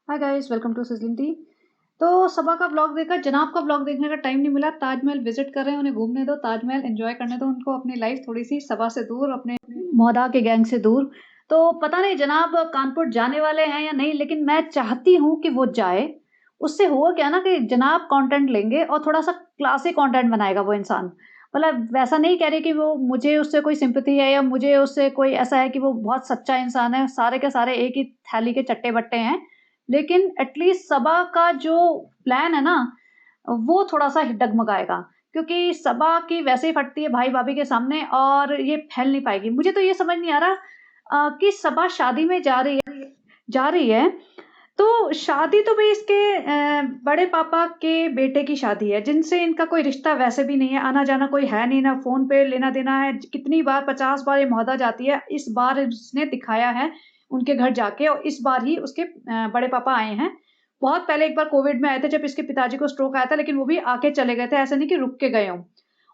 Hi guys, welcome to sizzling tea. तो सबा का blog देखा, जनाब का ब्लॉग देखने का टाइम नहीं मिला। ताजमहल विजिट कर रहे हैं, उन्हें घूमने दो, ताजमहल एंजॉय करने दो उनको, अपनी लाइफ थोड़ी सी सबा से दूर, अपने मोहदा के गैंग से दूर। तो पता नहीं जनाब कानपुर जाने वाले हैं या नहीं, लेकिन मैं चाहती हूँ कि वो जाए। उससे हुआ क्या ना कि जनाब कंटेंट लेंगे और थोड़ा सा क्लासी कंटेंट बनाएगा वो इंसान। मतलब वैसा नहीं कह रही कि वो मुझे उससे कोई सिंपैथी है या मुझे उससे कोई ऐसा है कि वो बहुत सच्चा इंसान है, सारे के सारे एक ही थैली के चट्टे बट्टे हैं। लेकिन एटलीस्ट सबा का जो प्लान है ना, वो थोड़ा-सा डगमगाएगा, क्योंकि सबा की वैसे ही फटती है भाई-भाभी के सामने और ये फैल नहीं पाएगी। मुझे तो ये समझ नहीं आ रहा कि सबा शादी में जा रही है, तो शादी तो भई इसके बड़े पापा के बेटे की शादी है, जिनसे इनका कोई रिश्ता वैसे भी नहीं है, आना-जाना कोई है नहीं, ना फ़ोन पे लेना-देना है। कितनी बार 50 बार ये मोहद्दा जाती है, इस बार उसने दिखाया है उनके घर जाके और इस बार ही उसके बड़े पापा आए हैं। बहुत पहले एक बार कोविड में आए थे जब इसके पिताजी को स्ट्रोक आया था, लेकिन वो भी आके चले गए थे, ऐसा नहीं कि रुक के गए हों।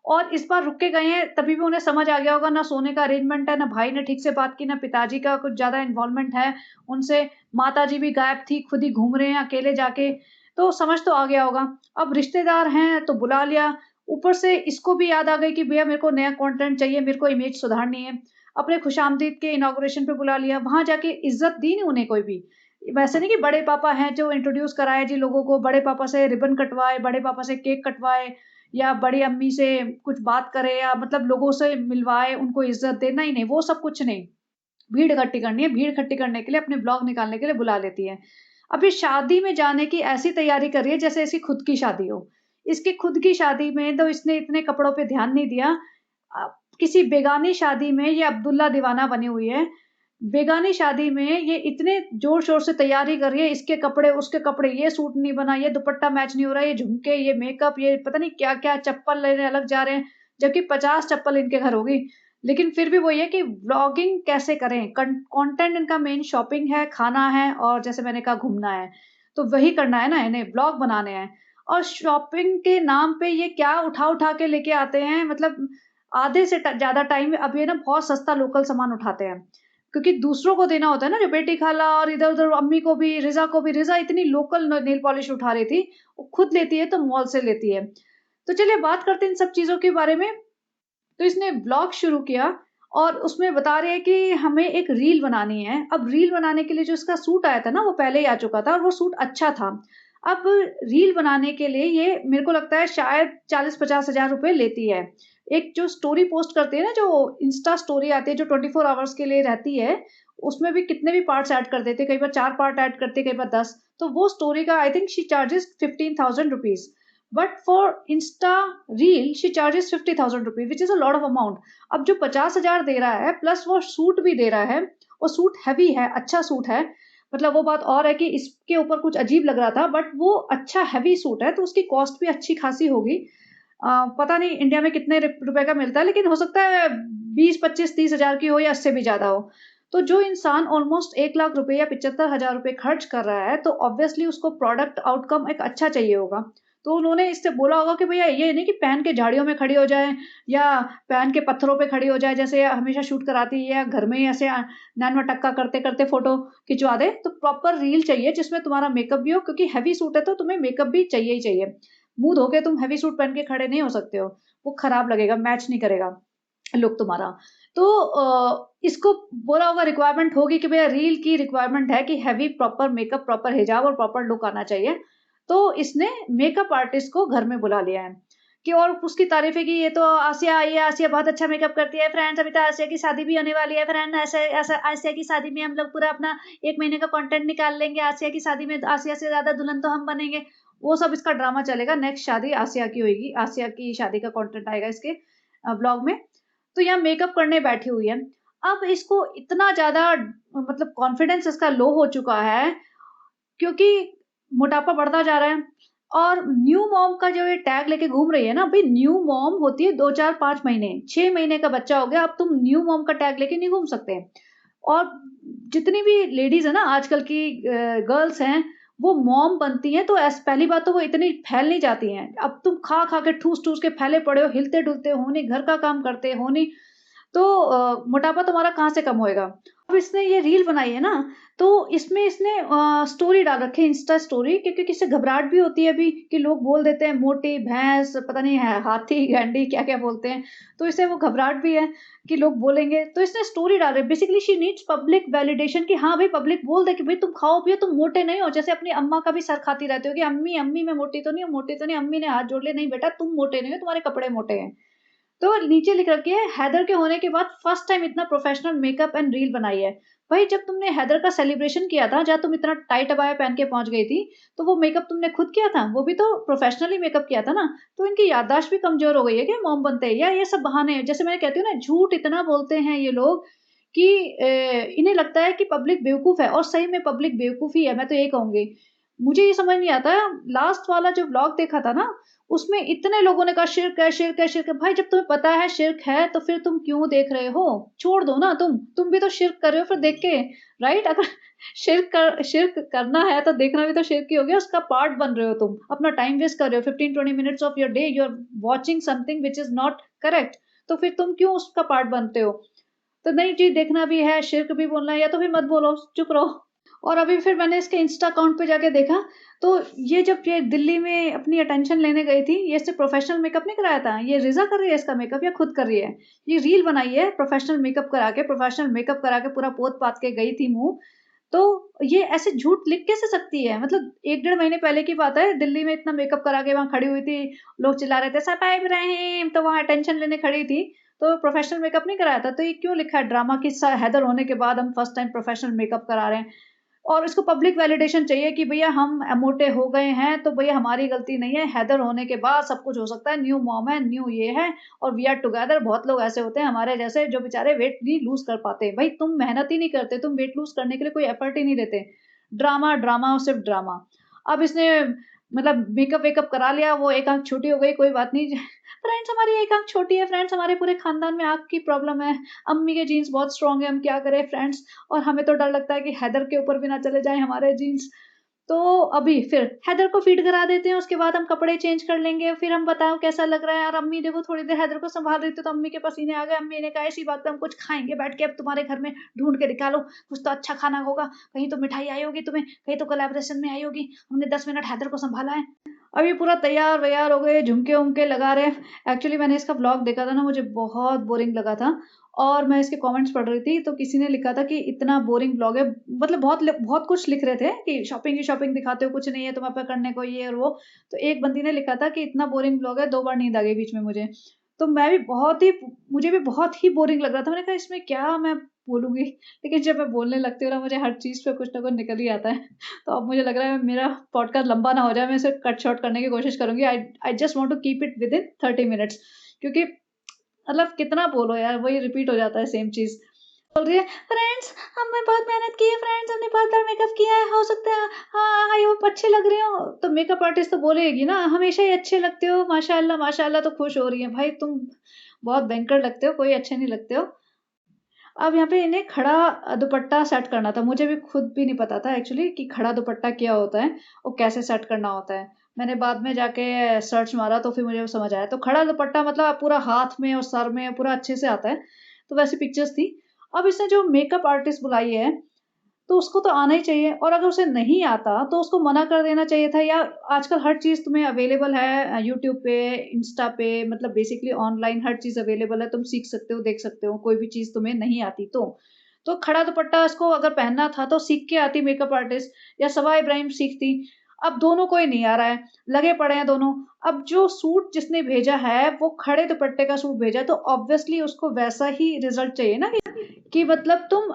और इस बार रुक के गए हैं, तभी भी उन्हें समझ आ गया होगा, ना सोने का अरेंजमेंट है, ना भाई ने ठीक से बात की, ना पिताजी का कुछ ज़्यादा इन्वॉल्वमेंट है उनसे। माताजी भी गायब थी, खुद ही घूम रहे हैं अकेले जाके, तो समझ तो आ गया होगा। अब रिश्तेदार हैं तो बुला लिया, ऊपर से इसको भी याद आ गई कि भैया मेरे को नया कंटेंट चाहिए, मेरे को इमेज सुधारनी है। अपने खुशामदीद के इनॉग्रेशन पे बुला लिया, वहाँ जाके इज़्ज़त दी नहीं उन्हें कोई भी। वैसे नहीं कि बड़े पापा हैं जो इंट्रोड्यूस कराए जी लोगों को, बड़े पापा से रिबन कटवाए, बड़े पापा से केक कटवाए या बड़ी अम्मी से कुछ बात करे या मतलब लोगों से मिलवाए, उनको इज़्ज़त दे, नहीं-नहीं वो सब कुछ नहीं। भीड़ इकट्ठी करनी है, भीड़ इकट्ठी करने के लिए अपने ब्लॉग निकालने के लिए बुला लेती है। अब ये शादी में जाने की ऐसी तैयारी कर रही है जैसे इसकी खुद की शादी हो। इसकी खुद की शादी में तो इसने इतने कपड़ों पे ध्यान नहीं दिया। अ, किसी बेगानी शादी में ये अब्दुल्ला दीवाना बनी हुई है। बेगानी शादी में ये इतने ज़ोर-शोर से तैयारी कर रही है, इसके कपड़े, उसके कपड़े, ये सूट नहीं बना, ये दुपट्टा मैच नहीं हो रहा, ये झुमके, ये मेकअप, ये पता नहीं क्या-क्या, चप्पल लेने अलग जा रहे हैं, जबकि 50 चप्पल इनके घर होगी। लेकिन फिर भी वही है कि व्लॉगिंग कैसे करें? कंटेंट इनका मेन शॉपिंग है, खाना है और जैसे मैंने कहा घूमना है। तो वही करना है ना इन्हें, व्लॉग बनाने हैं। और शॉपिंग के नाम पे ये क्या उठा-उठा के लेके आते हैं, मतलब आधे से ज़्यादा टाइम अब ये ना बहुत सस्ता लोकल सामान उठाते हैं। क्योंकि दूसरों को देना होता है ना, जो बेटी खाला और इधर-उधर अम्मी को भी, रिज़ा इतनी लोकल न नेल पॉलिश उठा रही थी, वो खुद लेती है तो मॉल से लेती है। तो चलिए बात करते हैं इन सब चीज़ों के बारे में। तो इसने ब्लॉग शुरू किया और उसमें बता रहे हैं कि हमें एक रील बनानी है। अब रील बनाने के लिए जो इसका सूट आया था ना, वो पहले ही आ चुका था और वो सूट अच्छा था। अब रील बनाने के लिए ये मेरे को लगता है शायद 40-50 हज़ार रुपए लेती है। एक जो स्टोरी पोस्ट करते हैं ना, जो इंस्टा स्टोरी आती है, जो 24 आवर्स के लिए रहती है, उसमें भी कितने भी पार्ट्स ऐड कर देते हैं, कई बार 4 पार्ट ऐड करते हैं, कई बार 10। तो वो स्टोरी का I think she charges 15,000 rupees. But for Insta Reel, she charges 50,000 rupees, which is a lot of amount। अब जो 50,000 दे रहा है, प्लस वो सूट भी दे रहा है, वो सूट हेवी है, अच्छा सूट है। मतलब वो बात और है कि इसके ऊपर कुछ अजीब लग रहा था, बट वो अच्छा हेवी सूट है, तो उसकी कॉस्ट भी अच्छी खासी होगी। पता नहीं इंडिया में कितने रुपए का मिलता है, लेकिन हो सकता है 20, 25, 30 हज़ार की हो या इससे भी ज़्यादा हो। तो जो इंसान ऑलमोस्ट 1 लाख रुपए या 75,000 रुपए खर्च कर रहा है, तो ऑब्वियसली उसको प्रोडक्ट आउटकम एक अच्छा चाहिए होगा। तो उन्होंने इससे बोला होगा कि भैया ये नहीं कि पहन के झाड़ियों में खड़ी हो जाए या पहन के पत्थरों पे खड़ी हो जाए, जैसे हमेशा शूट कराती है, या घर में ही ऐसे नैन-मटक्का करते-करते फ़ोटो खिंचवा दे। तो प्रॉपर रील चाहिए जिसमें तुम्हारा मेकअप भी हो, क्योंकि हेवी सूट है तो तुम्हें मेकअप भी चाहिए ही चाहिए। मुँह धो के तुम हेवी सूट पहन के खड़े नहीं हो सकते हो, वो खराब लगेगा, मैच नहीं करेगा लुक तुम्हारा। तो इसको बोला होगा, रिक्वायरमेंट होगी कि भैया रील की रिक्वायरमेंट है कि हेवी प्रॉपर मेकअप, प्रॉपर हिजाब और प्रॉपर लुक आना चाहिए। तो इसने मेकअप आर्टिस्ट को घर में बुला लिया है कि और उसकी तारीफ़ है कि ये तो आसिया आई है, आसिया बहुत अच्छा मेकअप करती है। फ्रेंड्स, अभी तो आसिया की शादी भी होने वाली है। फ्रेंड, ऐसे ऐसा आसिया की शादी में हम लोग पूरा अपना 1 महीने का कंटेंट निकाल लेंगे। आसिया की शादी में आसिया से ज़्यादा दुल्हन तो हम बनेंगे। वो सब इसका ड्रामा चलेगा। नेक्स्ट शादी आसिया की होएगी। आसिया की शादी का कंटेंट आएगा इसके व्लॉग में। तो यहाँ मेकअप करने बैठी हुई है। अब इसको इतना ज़्यादा मतलब कॉन्फिडेंस इसका लो हो चुका है, क्योंकि मोटापा बढ़ता जा रहा है और न्यू मॉम का जो ये टैग लेके घूम रही है ना, भई न्यू मॉम होती है 2, 4, 5 महीने, 6 महीने का बच्चा हो गया, अब तुम न्यू मॉम का टैग लेके नहीं घूम सकते। और जितनी भी लेडीज़ है ना आजकल की गर्ल्स हैं, वो मॉम बनती हैं तो पहली बात तो वो इतनी फैल नहीं जाती हैं। अब तुम खा-खा के ठूस-ठूस के फैले पड़े हो, हिलते-डुलते हो नहीं, घर का काम करते हो नहीं, तो मोटापा तुम्हारा कहाँ से कम होएगा? अब इसने ये रील बनाई है ना, तो इसमें इसने स्टोरी डाल रखी है, इंस्टा स्टोरी, क्योंकि किससे घबराहट भी होती है अभी कि लोग बोल देते हैं मोटी भैंस, पता नहीं है हाथी गैंडी क्या-क्या बोलते हैं। तो इससे वो घबराहट भी है कि लोग बोलेंगे, तो इसने स्टोरी डाल रही है। Basically she needs public validation कि हाँ भाई, पब्लिक बोल दे कि भाई तुम खाओ-पियो, तुम मोटे नहीं हो। जैसे अपनी अम्मा का भी सर खाती रहती हो कि अम्मी, अम्मी मैं मोटी तो नहीं हूँ, मोटी तो नहीं। अम्मी ने हाथ जोड़ लिया, नहीं बेटा तुम मोटे नहीं हो, तुम्हारे कपड़े मोटे हैं। तो नीचे लिख रखी है, हैदर के होने के बाद फर्स्ट टाइम इतना प्रोफेशनल मेकअप एंड रील बनाई है। भाई जब तुमने हैदर का सेलिब्रेशन किया था, जहाँ तुम इतना टाइट अबाया पहन के पहुंच गई थी, तो वो मेकअप तुमने खुद किया था, वो भी तो प्रोफेशनली मेकअप किया था ना। तो इनकी याददाश्त भी कमजोर हो गई है क्या मॉम बनते हैं, या ये सब बहाने हैं? जैसे मैं कहती हूँ ना, झूठ इतना बोलते हैं ये लोग कि इन्हें लगता है कि पब्लिक बेवकूफ है, और सही में पब्लिक बेवकूफ ही है, मैं तो यही कहूंगी। मुझे ये समझ नहीं आता, लास्ट वाला जो व्लॉग देखा था ना, उसमें इतने लोगों ने कहा शिर्क है, शिर्क है, शिर्क है। भाई जब तुम्हें पता है शिर्क है, तो फिर तुम क्यों देख रहे हो? छोड़ दो ना, तुम भी तो शिर्क कर रहे हो फिर देख के, राइट? अगर शिर्क करना है तो देखना भी तो शिर्क ही हो गया, उसका पार्ट बन रहे हो तुम। अपना टाइम वेस्ट कर रहे हो, 15-20 minutes of your day you are watching something which is not correct. तो फिर तुम क्यों उसका पार्ट बनते हो? तो नहीं जी, देखना भी है, शिर्क भी बोलना है, या तो फिर मत बोलो, चुप रहो। और अभी फिर मैंने इसके इंस्टा अकाउंट पे जाके देखा, तो ये जब ये दिल्ली में अपनी अटेंशन लेने गई थी, ये इससे प्रोफेशनल मेकअप नहीं कराया था। ये रिज़ा कर रही है इसका मेकअप या खुद कर रही है? ये रील बनाई है प्रोफेशनल मेकअप करा के पूरा पोत-पात के गई थी मुँह। तो ये ऐसे झूठ लिख कैसे सकती है? मतलब 1 डेढ़ महीने पहले की बात है, दिल्ली में इतना मेकअप करा के वहाँ खड़ी हुई थी, लोग चिल्ला रहे थे सपा इब्राहिम, तो वहाँ अटेंशन लेने खड़ी थी। तो प्रोफेशनल मेकअप नहीं कराया था, तो ये क्यों लिखा है ड्रामा कि हैदर होने के बाद हम फर्स्ट टाइम प्रोफेशनल मेकअप करा रहे हैं। और इसको पब्लिक वैलिडेशन चाहिए कि भैया हम मोटे हो गए हैं, तो भैया हमारी गलती नहीं है, हैदर होने के बाद सब कुछ हो सकता है, न्यू मॉम है, न्यू ये है, और वी आर टुगेदर। बहुत लोग ऐसे होते हैं हमारे जैसे जो बेचारे वेट नहीं लूज कर पाते। भाई तुम मेहनत ही नहीं करते, तुम वेट लूज करने के लिए कोई एफर्ट ही नहीं देते, ड्रामा ड्रामा और सिर्फ ड्रामा। अब इसने मतलब मेकअप वेकअप करा लिया, वो एक आंख छोटी हो गई, कोई बात नहीं। फ्रेंड्स हमारी एक आंख छोटी है, फ्रेंड्स हमारे पूरे खानदान में आंख की प्रॉब्लम है, अम्मी के जीन्स बहुत स्ट्रांग है, हम क्या करें फ्रेंड्स। और हमें तो डर लगता है कि हैदर के ऊपर भी ना चले जाएँ हमारे जीन्स। तो अभी फिर हैदर को फीड करा देते हैं, उसके बाद हम कपड़े चेंज कर लेंगे, फिर हम बताओ कैसा लग रहा है। और अम्मी देखो थोड़ी देर हैदर को सँभाल रही थी, तो अम्मी के पसीने आ गए। अम्मी ने कहा ऐसी बात पे हम कुछ खाएँगे बैठ के, अब तुम्हारे घर में ढूँढ के निकालो, कुछ तो अच्छा खाना होगा। कहीं तो मिठाई आई होगी तुम्हें, कहीं तो कोलैबोरेशन में आई होगी। हमने 10 मिनट हैदर को सँभाला है। अब ये पूरा तैयार-वैयार हो गए, झुमके-वुमके लगा रहे हैं। एक्चुअली मैंने इसका व्लॉग देखा था ना, मुझे बहुत बोरिंग लगा था, और मैं इसके कमेंट्स पढ़ रही थी, तो किसी ने लिखा था कि इतना बोरिंग व्लॉग है, मतलब बहुत कुछ लिख रहे थे कि शॉपिंग ही शॉपिंग दिखाते हो, कुछ नहीं है तुम्हारे पे करने को ये और वो। तो एक बंदी ने लिखा था कि इतना बोरिंग व्लॉग है, 2 बार नींद आ गई बीच में मुझे। तो मैं भी मुझे भी बहुत ही बोरिंग लग रहा था। मैंने कहा इसमें क्या मैं बोलूँगी? लेकिन जब मैं बोलने लगती हूँ ना, मुझे हर चीज़ पे कुछ ना कुछ निकल ही आता है। तो अब मुझे लग रहा है मेरा पॉडकास्ट लंबा ना हो जाए, मैं इसे कट शॉर्ट करने की कोशिश करूँगी। I I just want to keep it within 30 minutes, क्योंकि मतलब कितना बोलो यार, वही रिपीट हो जाता है सेम चीज़। बोल रही है, फ्रेंड्स हमने बहुत मेहनत की है, फ्रेंड्स हमने बहुत बार मेकअप किया है, हो सकता है हाँ, आई होप अच्छे लग रही हो। तो मेकअप आर्टिस्ट तो बोलेगी ना, हमेशा ही अच्छे लगते हो, माशाल्लाह माशाल्लाह, तो खुश हो रही है। भाई तुम बहुत भयंकर लगते हो, कोई अच्छे नहीं लगते हो। अब यहाँ पे इन्हें खड़ा दुपट्टा सेट करना था। मुझे भी खुद भी नहीं पता था एक्चुअली कि खड़ा दुपट्टा क्या होता है और कैसे सेट करना होता है। मैंने बाद में जाके सर्च मारा, तो फिर मुझे वो समझ आया। तो खड़ा दुपट्टा मतलब पूरा हाथ में और सर में पूरा अच्छे से आता है। तो वैसी पिक्चर्स थी। अब इसने जो मेकअप आर्टिस्ट बुलाई है, तो उसको तो आना ही चाहिए, और अगर उसे नहीं आता तो उसको मना कर देना चाहिए था। या आजकल हर चीज़ तुम्हें अवेलेबल है यूट्यूब पे, इंस्टा पे, मतलब बेसिकली ऑनलाइन हर चीज़ अवेलेबल है, तुम सीख सकते हो, देख सकते हो, कोई भी चीज़ तुम्हें नहीं आती तो। तो खड़ा दुपट्टा इसको अगर पहनना था तो सीख के आती मेकअप आर्टिस्ट, या सबा इब्राहिम सीखती। अब दोनों को ही नहीं आ रहा है, लगे पड़े हैं दोनों। अब जो सूट जिसने भेजा है वो खड़े दुपट्टे का सूट भेजा है, तो ऑब्वियसली उसको वैसा ही रिज़ल्ट चाहिए ना, कि मतलब तुम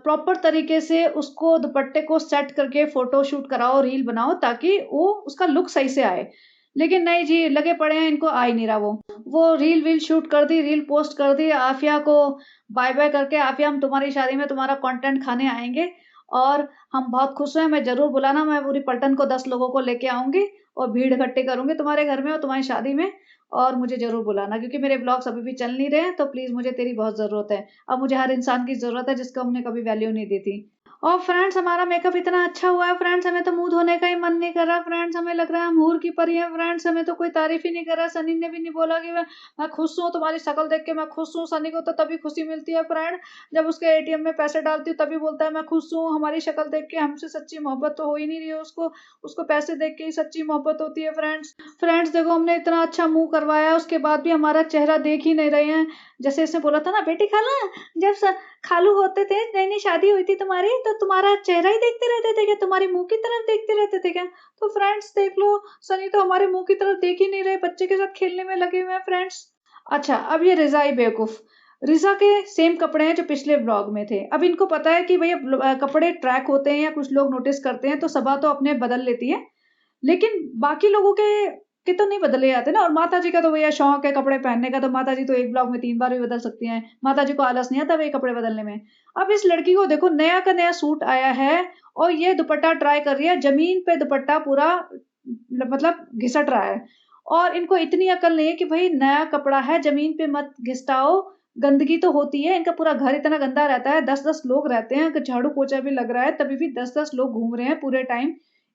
प्रॉपर तरीके से उसको दुपट्टे को सेट करके फ़ोटो शूट कराओ, रील बनाओ, ताकि वो उसका लुक सही से आए। लेकिन नहीं जी, लगे पड़े हैं, इनको आ ही नहीं रहा वो। वो रील-वील शूट कर दी, रील पोस्ट कर दी, आफिया को बाय-बाय करके, आफिया हम तुम्हारी शादी में तुम्हारा कंटेंट खाने आएँगे, और हम बहुत खुश हैं, मैं ज़रूर बुलाना, मैं पूरी पलटन को 10 लोगों को लेके आऊँगी और भीड़ इकट्ठी करूँगी तुम्हारे घर में और तुम्हारी शादी में, और मुझे ज़रूर बुलाना, क्योंकि मेरे व्लॉग्स अभी भी चल नहीं रहे हैं, तो प्लीज़ मुझे तेरी बहुत ज़रूरत है। अब मुझे हर इंसान की ज़रूरत है जिसको हमने कभी वैल्यू नहीं दी थी। और फ्रेंड्स हमारा मेकअप इतना अच्छा हुआ है फ्रेंड्स, हमें तो मुँह धोने का ही मन नहीं कर रहा फ्रेंड्स, हमें लग रहा है हम हूर की परी हैं फ्रेंड्स, हमें तो कोई तारीफ ही नहीं कर रहा। सनी ने भी नहीं बोला कि मैं खुश हूँ, तुम्हारी शक्ल देख के मैं खुश हूँ। सनी को तो तभी खुशी मिलती है फ्रेंड जब उसके एटीएम में पैसे डालती हूँ, तभी बोलता है मैं खुश हूँ। हमारी शक्ल देख के हमसे सच्ची मोहब्बत तो हो ही नहीं रही है उसको, उसको पैसे देख के ही सच्ची मोहब्बत होती है फ्रेंड्स। फ्रेंड्स देखो हमने इतना अच्छा मुंह करवाया, उसके बाद भी हमारा चेहरा देख ही नहीं रहे हैं। जैसे इसने बोला था ना, बेटी खाला जब खालू होते थे, नई नई शादी हुई थी तुम्हारी, तो तुम्हारा चेहरा ही देखते रहते थे क्या, तुम्हारी मुंह की तरफ देखते रहते थे क्या? तो फ्रेंड्स देख लो, सनी तो हमारे मुंह की तरफ देख ही नहीं रहे, बच्चे के साथ खेलने में लगे हुए हैं फ्रेंड्स। अच्छा, अब ये रिजा ही बेवकूफ। रिजा के सेम कपड़े हैं जो पिछले व्लॉग में थे। अब इनको पता है कि भैया कपड़े ट्रैक होते हैं या कुछ लोग नोटिस करते हैं, तो सबा तो अपने बदल लेती है, लेकिन बाकी लोगों के तो नहीं बदले जाते ना। और माता जी का तो भैया शौक है कपड़े पहनने का, तो माता जी तो एक ब्लॉग में 3 बार भी बदल सकती हैं। माता जी को आलस नहीं आता भई कपड़े बदलने में। अब इस लड़की को देखो, नया का नया सूट आया है और ये दुपट्टा ट्राई कर रही है, ज़मीन पे दुपट्टा पूरा मतलब घिसट रहा है। और इनको इतनी अकल नहीं है कि भई नया कपड़ा है, ज़मीन पे मत घिसटाओ, गंदगी तो होती है। इनका पूरा घर इतना गंदा रहता है, 10-10 लोग रहते हैं, अगर झाड़ू-पोछा भी लग रहा है तभी भी 10-10 लोग घूम रहे हैं पूरे टाइम।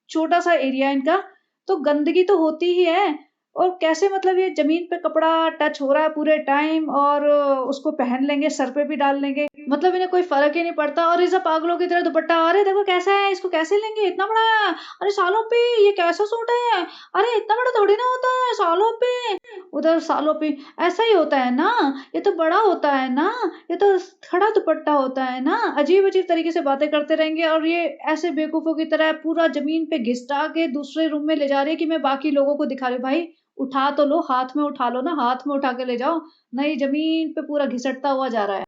छोटा-सा एरिया है इनका, तो गंदगी तो होती ही है। और कैसे मतलब ये ज़मीन पे कपड़ा टच हो रहा है पूरे टाइम और उसको पहन लेंगे, सर पे भी डाल लेंगे। मतलब इन्हें कोई फ़र्क ही नहीं पड़ता। और इसे पागलों की तरह दुपट्टा, अरे देखो कैसा है, इसको कैसे लेंगे, इतना बड़ा है, अरे सालों पे ये कैसा सूट है, अरे इतना बड़ा थोड़ी ना होता है सालों पे, उधर सालों पे ऐसा ही होता है ना, ये तो बड़ा होता है ना, ये तो खड़ा दुपट्टा होता है ना। अजीब-अजीब तरीके से बातें करते रहेंगे और ये ऐसे बेवकूफ़ों की तरह पूरा ज़मीन पे घिसटा के दूसरे रूम में ले जा रही है कि मैं बाकी लोगों को दिखा रही हूँ। भाई उठा तो लो, हाथ में उठा लो ना, हाथ में उठा के ले जाओ, नहीं ज़मीन पे पूरा घिसटता हुआ जा रहा है।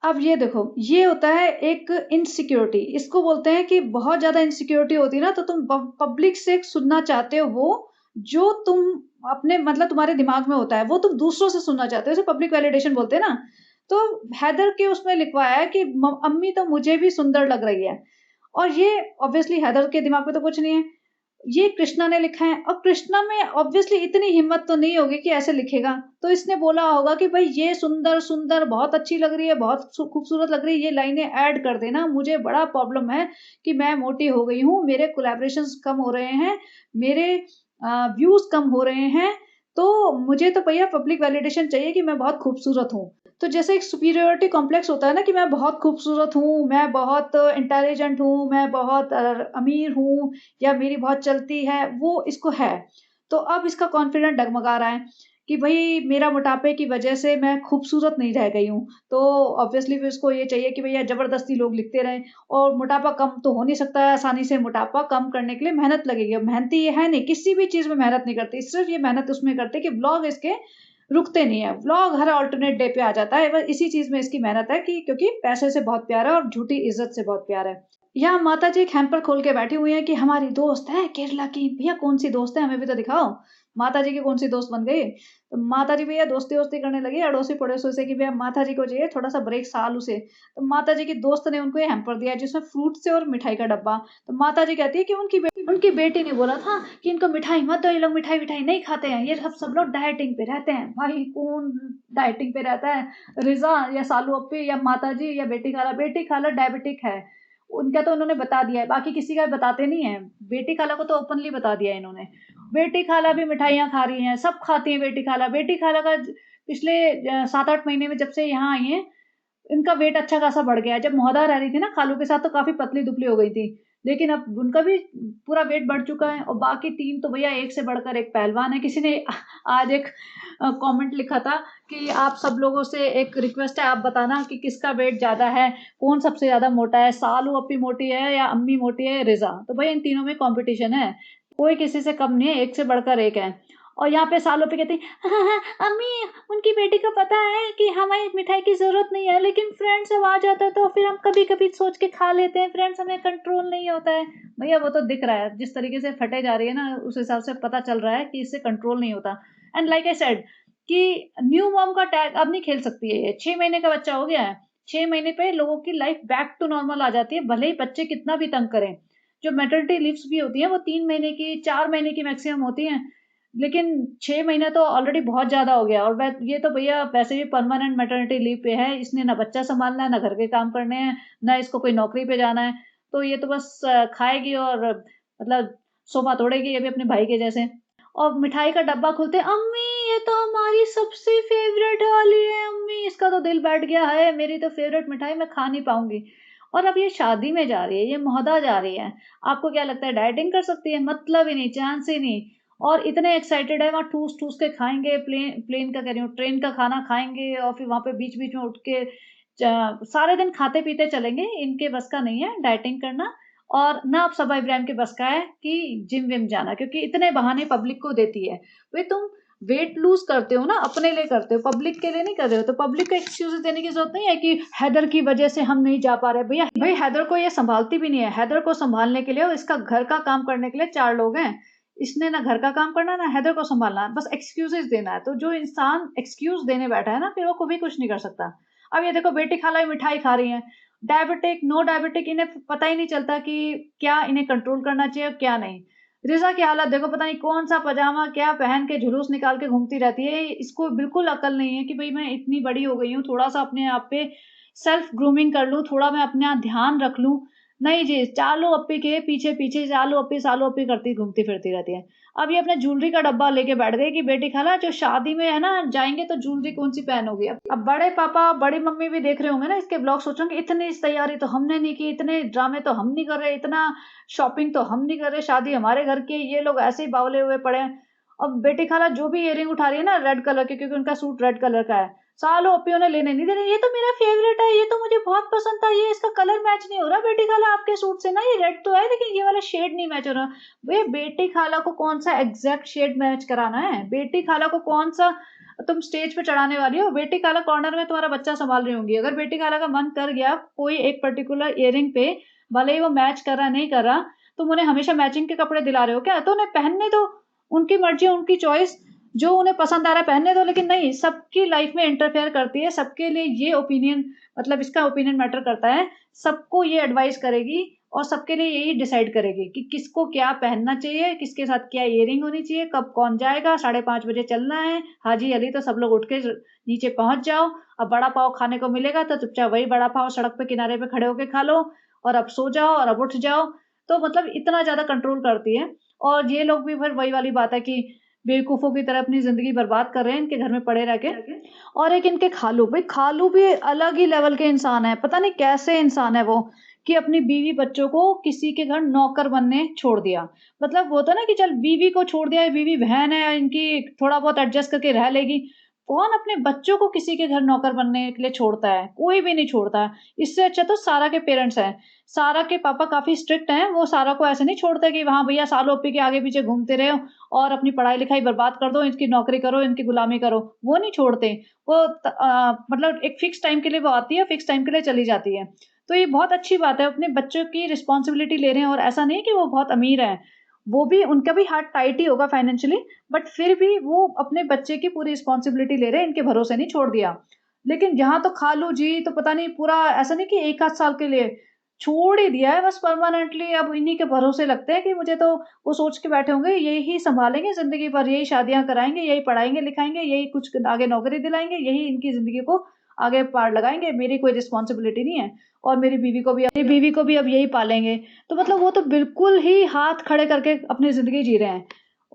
अब ये देखो, ये होता है एक इनसिक्योरिटी, इसको बोलते हैं कि बहुत ज़्यादा इनसिक्योरिटी होती है ना, तो तुम पब्लिक से सुनना चाहते हो वो जो तुम अपने मतलब तुम्हारे दिमाग में होता है, वो तुम दूसरों से सुनना चाहते हो, इसे पब्लिक वैलिडेशन बोलते हैं ना। तो हैदर के उसमें लिखवाया है कि अम्मी तो मुझे भी सुंदर लग रही है, और ये ऑब्वियसली हैदर के दिमाग में तो कुछ नहीं है, ये कृष्णा ने लिखा है। और कृष्णा में ऑब्वियसली इतनी हिम्मत तो नहीं होगी कि ऐसे लिखेगा, तो इसने बोला होगा कि भाई ये सुंदर सुंदर बहुत अच्छी लग रही है, बहुत खूबसूरत लग रही है, ये लाइनें ऐड कर देना, मुझे बड़ा प्रॉब्लम है कि मैं मोटी हो गई हूँ, मेरे कोलैबोरेशंस कम हो रहे हैं, मेरे व्यूज कम हो रहे हैं, तो मुझे तो भैया पब्लिक वैलिडेशन चाहिए कि मैं बहुत खूबसूरत हूँ। तो जैसे एक सुपीरियरिटी कॉम्प्लेक्स होता है ना कि मैं बहुत खूबसूरत हूँ, मैं बहुत इंटेलिजेंट हूँ, मैं बहुत अमीर हूँ, या मेरी बहुत चलती है, वो इसको है। तो अब इसका कॉन्फिडेंट डगमगा रहा है कि भई मेरा मोटापे की वजह से मैं खूबसूरत नहीं रह गई हूँ। तो ऑब्वियसली फिर इसको ये चाहिए कि भैया ज़बरदस्ती लोग लिखते रहें, और मोटापा कम तो हो नहीं सकता है आसानी से, मोटापा कम करने के लिए मेहनत लगेगी। अब मेहनती ये है नहीं, किसी भी चीज़ में मेहनत नहीं करती, सिर्फ़ ये मेहनत उसमें करते हैं कि व्लॉग इसके रुकते नहीं है। व्लॉग हर अल्टरनेट डे पे आ जाता है, बस इसी चीज़ में इसकी मेहनत है कि क्योंकि पैसे से बहुत प्यार है और झूठी इज़्ज़त से बहुत प्यार है। यहाँ माता जी एक हैम्पर खोल के बैठी हुई हैं कि हमारी दोस्त है केरला की। भैया कौन-सी दोस्त है? हमें भी तो दिखाओ। माता जी की कौन-सी दोस्त बन गई? तो माता जी भैया दोस्ती-वोस्ती करने लगी अड़ोसी-पड़ोसी से कि भैया माता जी को चाहिए थोड़ा-सा ब्रेक सालू से। तो माता जी की दोस्त ने उनको ये हैम्पर दिया जिसमें फ्रूट्स और मिठाई का डब्बा। तो माता जी कहती है कि उनकी बेटी ने बोला था कि इनको मिठाई मत दो, ये लोग मिठाई-विठाई नहीं खाते हैं। ये सब लोग डाइटिंग पे रहते हैं। भाई कौन डाइटिंग पे रहता है? रिज़ा या सालू अप्पी या माता जी या बेटी खाला? बेटी खाला डायबिटिक है। उनका तो उन्होंने बता दिया है, बाकी किसी का बताते नहीं है। बेटी खाला को तो ओपनली बता दिया है इन्होंने। बेटी खाला भी मिठाइयाँ खा रही हैं, सब खाती हैं बेटी खाला। बेटी खाला का पिछले 7-8 महीने में जब से यहाँ आई हैं, इनका वेट अच्छा खासा बढ़ गया है। जब मोहदा रह रही थी ना खालू के साथ तो काफ़ी पतली-दुबली हो गई थी। लेकिन अब उनका भी पूरा वेट बढ़ चुका है, और बाकी 3 तो भैया एक से बढ़कर एक पहलवान है। किसी ने आज एक कमेंट लिखा था कि आप सब लोगों से एक रिक्वेस्ट है, आप बताना कि किसका वेट ज़्यादा है, कौन सबसे ज़्यादा मोटा है, सालू अप्पी मोटी है या अम्मी मोटी है या रिज़ा। तो भैया इन तीनों में कॉम्पिटिशन है, कोई किसी से कम नहीं है, एक से बढ़कर एक है। और यहाँ पे सालों पे कहती हाँ, हाँ, हाँ, अम्मी उनकी बेटी को पता है कि हमें मिठाई की ज़रूरत नहीं है, लेकिन फ्रेंड्स अब आ जाता है तो फिर हम कभी-कभी सोच के खा लेते हैं, फ्रेंड्स हमें कंट्रोल नहीं होता है। भैया वो तो दिख रहा है, जिस तरीके से फटे जा रही है ना, उस हिसाब से पता चल रहा है कि इससे कंट्रोल नहीं होता। एंड लाइक आई सेड कि न्यू मॉम का टैग अब नहीं खेल सकती है ये, 6 महीने का बच्चा हो गया है। 6 महीने पे लोगों की लाइफ बैक टू नॉर्मल आ जाती है, भले ही बच्चे कितना भी तंग करें। जो मैटरनिटी लीव्स भी होती हैं, वो 3 महीने की, 4 महीने की मैक्सिमम होती हैं। लेकिन 6 महीने तो ऑलरेडी बहुत ज़्यादा हो गया, और ये तो भैया वैसे भी परमानेंट मैटरनिटी लीव पे है। इसने ना बच्चा सँभालना है, ना घर के काम करने हैं, ना इसको कोई नौकरी पे जाना है। तो ये तो बस खाएगी और मतलब सोफा तोड़ेगी ये भी अपने भाई के जैसे। और मिठाई का डब्बा खोलते, अम्मी ये तो हमारी सबसे फेवरेट वाली है अम्मी, इसका तो दिल बैठ गया है, मेरी तो फेवरेट मिठाई मैं खा नहीं पाऊंगी। और अब ये शादी में जा रही है, ये मोहदा जा रही है, आपको क्या लगता है डाइटिंग कर सकती है? मतलब ही नहीं, चांस ही नहीं। और इतने एक्साइटेड है, वहाँ ठूस ठूस के खाएंगे, प्लेन प्लेन का कह रही हूँ, ट्रेन का खाना खाएंगे और फिर वहाँ पे बीच बीच में उठ के सारे दिन खाते पीते चलेंगे, इनके बस का नहीं है डाइटिंग करना। और ना अब सबा इब्राहिम के बस का है कि जिम विम जाना, क्योंकि इतने बहाने पब्लिक को देती है। भाई तुम वेट लूज करते हो ना, अपने लिए करते हो, पब्लिक के लिए नहीं कर रहे हो, तो पब्लिक को एक्सक्यूज देने की जरूरत नहीं है कि हैदर की वजह से हम नहीं जा पा रहे। भैया भाई हैदर को ये संभालती भी नहीं है, हैदर को संभालने के लिए और इसका घर का काम करने के लिए 4 लोग हैं, इसने ना घर का काम करना ना हैदर को संभालना है, बस एक्सक्यूजेस देना है। तो जो इंसान एक्सक्यूज देने बैठा है ना, फिर वो कभी कुछ नहीं कर सकता। अब ये देखो बेटी खाला मिठाई खा रही है, डायबिटिक नो डायबिटिक इन्हें पता ही नहीं चलता कि क्या इन्हें कंट्रोल करना चाहिए और क्या नहीं। रिजा की हालत देखो, पता नहीं कौन सा पजामा क्या पहन के जुलूस निकाल के घूमती रहती है, इसको बिल्कुल अकल नहीं है कि भाई मैं इतनी बड़ी हो गई हूँ, थोड़ा सा अपने आप पे सेल्फ ग्रूमिंग कर लूँ, थोड़ा मैं अपना ध्यान रख लूँ। नहीं जी, चालू अप्पी के पीछे पीछे चालू अप्पी करती घूमती फिरती रहती है। अब ये अपने ज्वेलरी का डब्बा लेके बैठ गई कि बेटी खाला जो शादी में है ना जाएंगे तो ज्वेलरी कौन सी पहनोगी। अब बड़े पापा बड़ी मम्मी भी देख रहे होंगे ना इसके ब्लॉग, सोचेंगे इतनी तैयारी तो हमने नहीं की, इतने ड्रामे तो हम नहीं कर रहे, इतना शॉपिंग तो हम नहीं कर रहे, शादी हमारे घर की, ये लोग ऐसे ही बावले हुए पड़े हैं। अब बेटी खाला जो भी इयरिंग उठा रही है ना रेड कलर के, क्योंकि उनका सूट रेड कलर का है, सालों अप्पियों ने लेने नहीं दे रही, ये तो मेरा फेवरेट है, ये तो मुझे बहुत पसंद था, ये इसका कलर मैच नहीं हो रहा बेटी खाला आपके सूट से ना, ये रेड तो है लेकिन ये वाला शेड नहीं मैच हो रहा। वे बेटी खाला को कौन सा एग्जैक्ट शेड मैच कराना है, बेटी खाला को कौन सा तुम स्टेज पे चढ़ाने वाली हो, बेटी खाला कॉर्नर में तुम्हारा बच्चा संभाल रही होंगी, अगर बेटी खाला का मन कर गया कोई एक पर्टिकुलर इयरिंग पे, भले ही वो मैच कर रहा नहीं कर रहा, तुम उन्हें हमेशा मैचिंग के कपड़े दिला रहे हो क्या? तो उन्हें पहनने दो, उनकी मर्जी उनकी चॉइस, जो उन्हें पसंद आ रहा है पहनने दो। लेकिन नहीं, सबकी लाइफ में इंटरफेयर करती है, सबके लिए ये ओपिनियन, मतलब इसका ओपिनियन मैटर करता है, सबको ये एडवाइस करेगी और सबके लिए यही डिसाइड करेगी कि किसको क्या पहनना चाहिए, किसके साथ क्या इयरिंग होनी चाहिए, कब कौन जाएगा, 5:30 बजे चलना है, हाजी अली तो सब लोग उठ के नीचे पहुंच जाओ। अब बड़ा पाव खाने को मिलेगा तो चुपचाप वही बड़ा पाव सड़क पे किनारे पे खड़े होके खा लो, और अब सो जाओ और अब उठ जाओ। तो मतलब इतना ज्यादा कंट्रोल करती है। और ये लोग भी फिर वही वाली बात है कि बेवकूफों की तरह अपनी जिंदगी बर्बाद कर रहे हैं इनके घर में पड़े रह के। और एक इनके खालू, भाई खालू भी अलग ही लेवल के इंसान है, पता नहीं कैसे इंसान है वो, कि अपनी बीवी बच्चों को किसी के घर नौकर बनने छोड़ दिया। मतलब वो तो ना कि चल बीवी को छोड़ दिया, बीवी बहन है इनकी, थोड़ा बहुत एडजस्ट करके रह लेगी। कौन अपने बच्चों को किसी के घर नौकर बनने के लिए छोड़ता है? कोई भी नहीं छोड़ता है। इससे अच्छा तो सारा के पेरेंट्स हैं, सारा के पापा काफी स्ट्रिक्ट हैं, वो सारा को ऐसे नहीं छोड़ते कि वहां भैया सालों ओपी के आगे पीछे घूमते रहो और अपनी पढ़ाई लिखाई बर्बाद कर दो, इनकी नौकरी करो, इनकी गुलामी करो, वो नहीं छोड़ते। वो मतलब एक फिक्स टाइम के लिए वो आती है, फिक्स टाइम के लिए चली जाती है। तो ये बहुत अच्छी बात है, अपने बच्चों की रिस्पॉन्सिबिलिटी ले रहे हैं। और ऐसा नहीं कि वो बहुत अमीर है, वो भी उनका भी हाथ टाइट ही होगा फाइनेंशियली, बट फिर भी वो अपने बच्चे की पूरी रिस्पॉन्सिबिलिटी ले रहे हैं, इनके भरोसे नहीं छोड़ दिया। लेकिन यहाँ तो खालू जी तो पता नहीं पूरा ऐसा नहीं कि 1 आध साल के लिए छोड़ ही दिया है, बस परमानेंटली अब इन्हीं के भरोसे लगते हैं कि मुझे तो, वो सोच के बैठे होंगे यही संभालेंगे जिंदगी भर, यही शादियां कराएंगे, यही पढ़ाएंगे लिखाएंगे, यही कुछ आगे नौकरी दिलाएंगे, यही इनकी जिंदगी को आगे पार लगाएंगे, मेरी कोई रिस्पॉन्सिबिलिटी नहीं है। और मेरी बीवी को भी अब यही पालेंगे। तो मतलब वो तो बिल्कुल ही हाथ खड़े करके अपनी जिंदगी जी रहे हैं।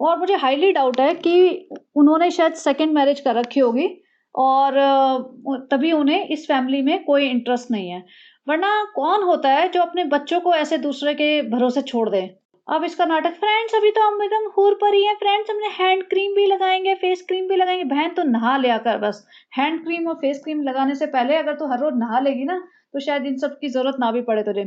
और मुझे हाईली डाउट है कि उन्होंने शायद सेकंड मैरिज कर रखी होगी, और तभी उन्हें इस फैमिली में कोई इंटरेस्ट नहीं है। वरना कौन होता है जो अपने बच्चों को ऐसे दूसरे के भरोसे छोड़ दे। अब इसका नाटक, फ्रेंड्स अभी तो हम एकदम हूर पर ही हैं, फ्रेंड्स हमने हैंड क्रीम भी लगाएंगे, फेस क्रीम भी लगाएंगे। बहन तो नहा लिया कर बस, हैंड क्रीम और फेस क्रीम लगाने से पहले अगर तू हर रोज नहा लेगी ना तो शायद इन सब की जरूरत ना भी पड़े तुझे।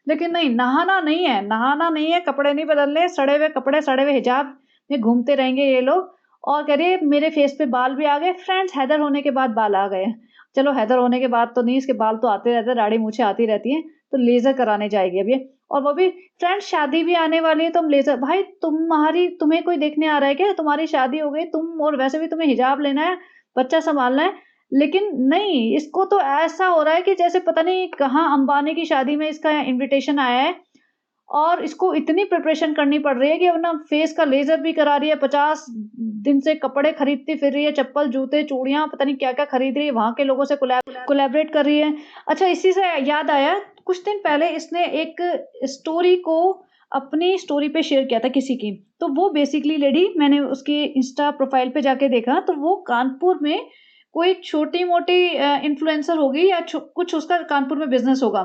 लेकिन नहीं, नहाना नहीं है, नहाना नहीं है, कपड़े नहीं बदलने, सड़े हुए कपड़े सड़े हुए हिजाब में घूमते रहेंगे ये लोग। और कह रही है मेरे फेस पे बाल भी आ गए, फ्रेंड्स हैदर होने के बाद बाल आ गए। चलो हैदर होने के बाद तो नहीं, इसके बाल तो आते रहते हैं, दाढ़ी मूछें आती रहती हैं, तो लेजर कराने जाएगी अब ये। और वो भी फ्रेंड्स शादी भी आने वाली है, तुम लेजर, भाई तुम्हें कोई देखने आ रहा है क्या? तुम्हारी शादी हो गई, तुम और वैसे भी तुम्हें हिजाब लेना है, बच्चा संभालना है। लेकिन नहीं, इसको तो ऐसा हो रहा है कि जैसे पता नहीं कहाँ अंबानी की शादी में इसका इनविटेशन आया है, और इसको इतनी प्रिपरेशन करनी पड़ रही है कि अपना फेस का लेजर भी करा रही है, 50 दिन से कपड़े खरीदती फिर रही है, चप्पल जूते चूड़ियां पता नहीं क्या क्या खरीद रही है, वहां के लोगों से कोलैबोरेट कर रही है। अच्छा इसी से याद आया, कुछ दिन पहले इसने एक स्टोरी को अपनी स्टोरी पे शेयर किया था किसी की। तो वो बेसिकली लेडी, मैंने उसकी इंस्टा प्रोफाइल पे जाके देखा तो वो कानपुर में कोई छोटी-मोटी इन्फ्लुएंसर होगी या कुछ उसका कानपुर में बिज़नेस होगा।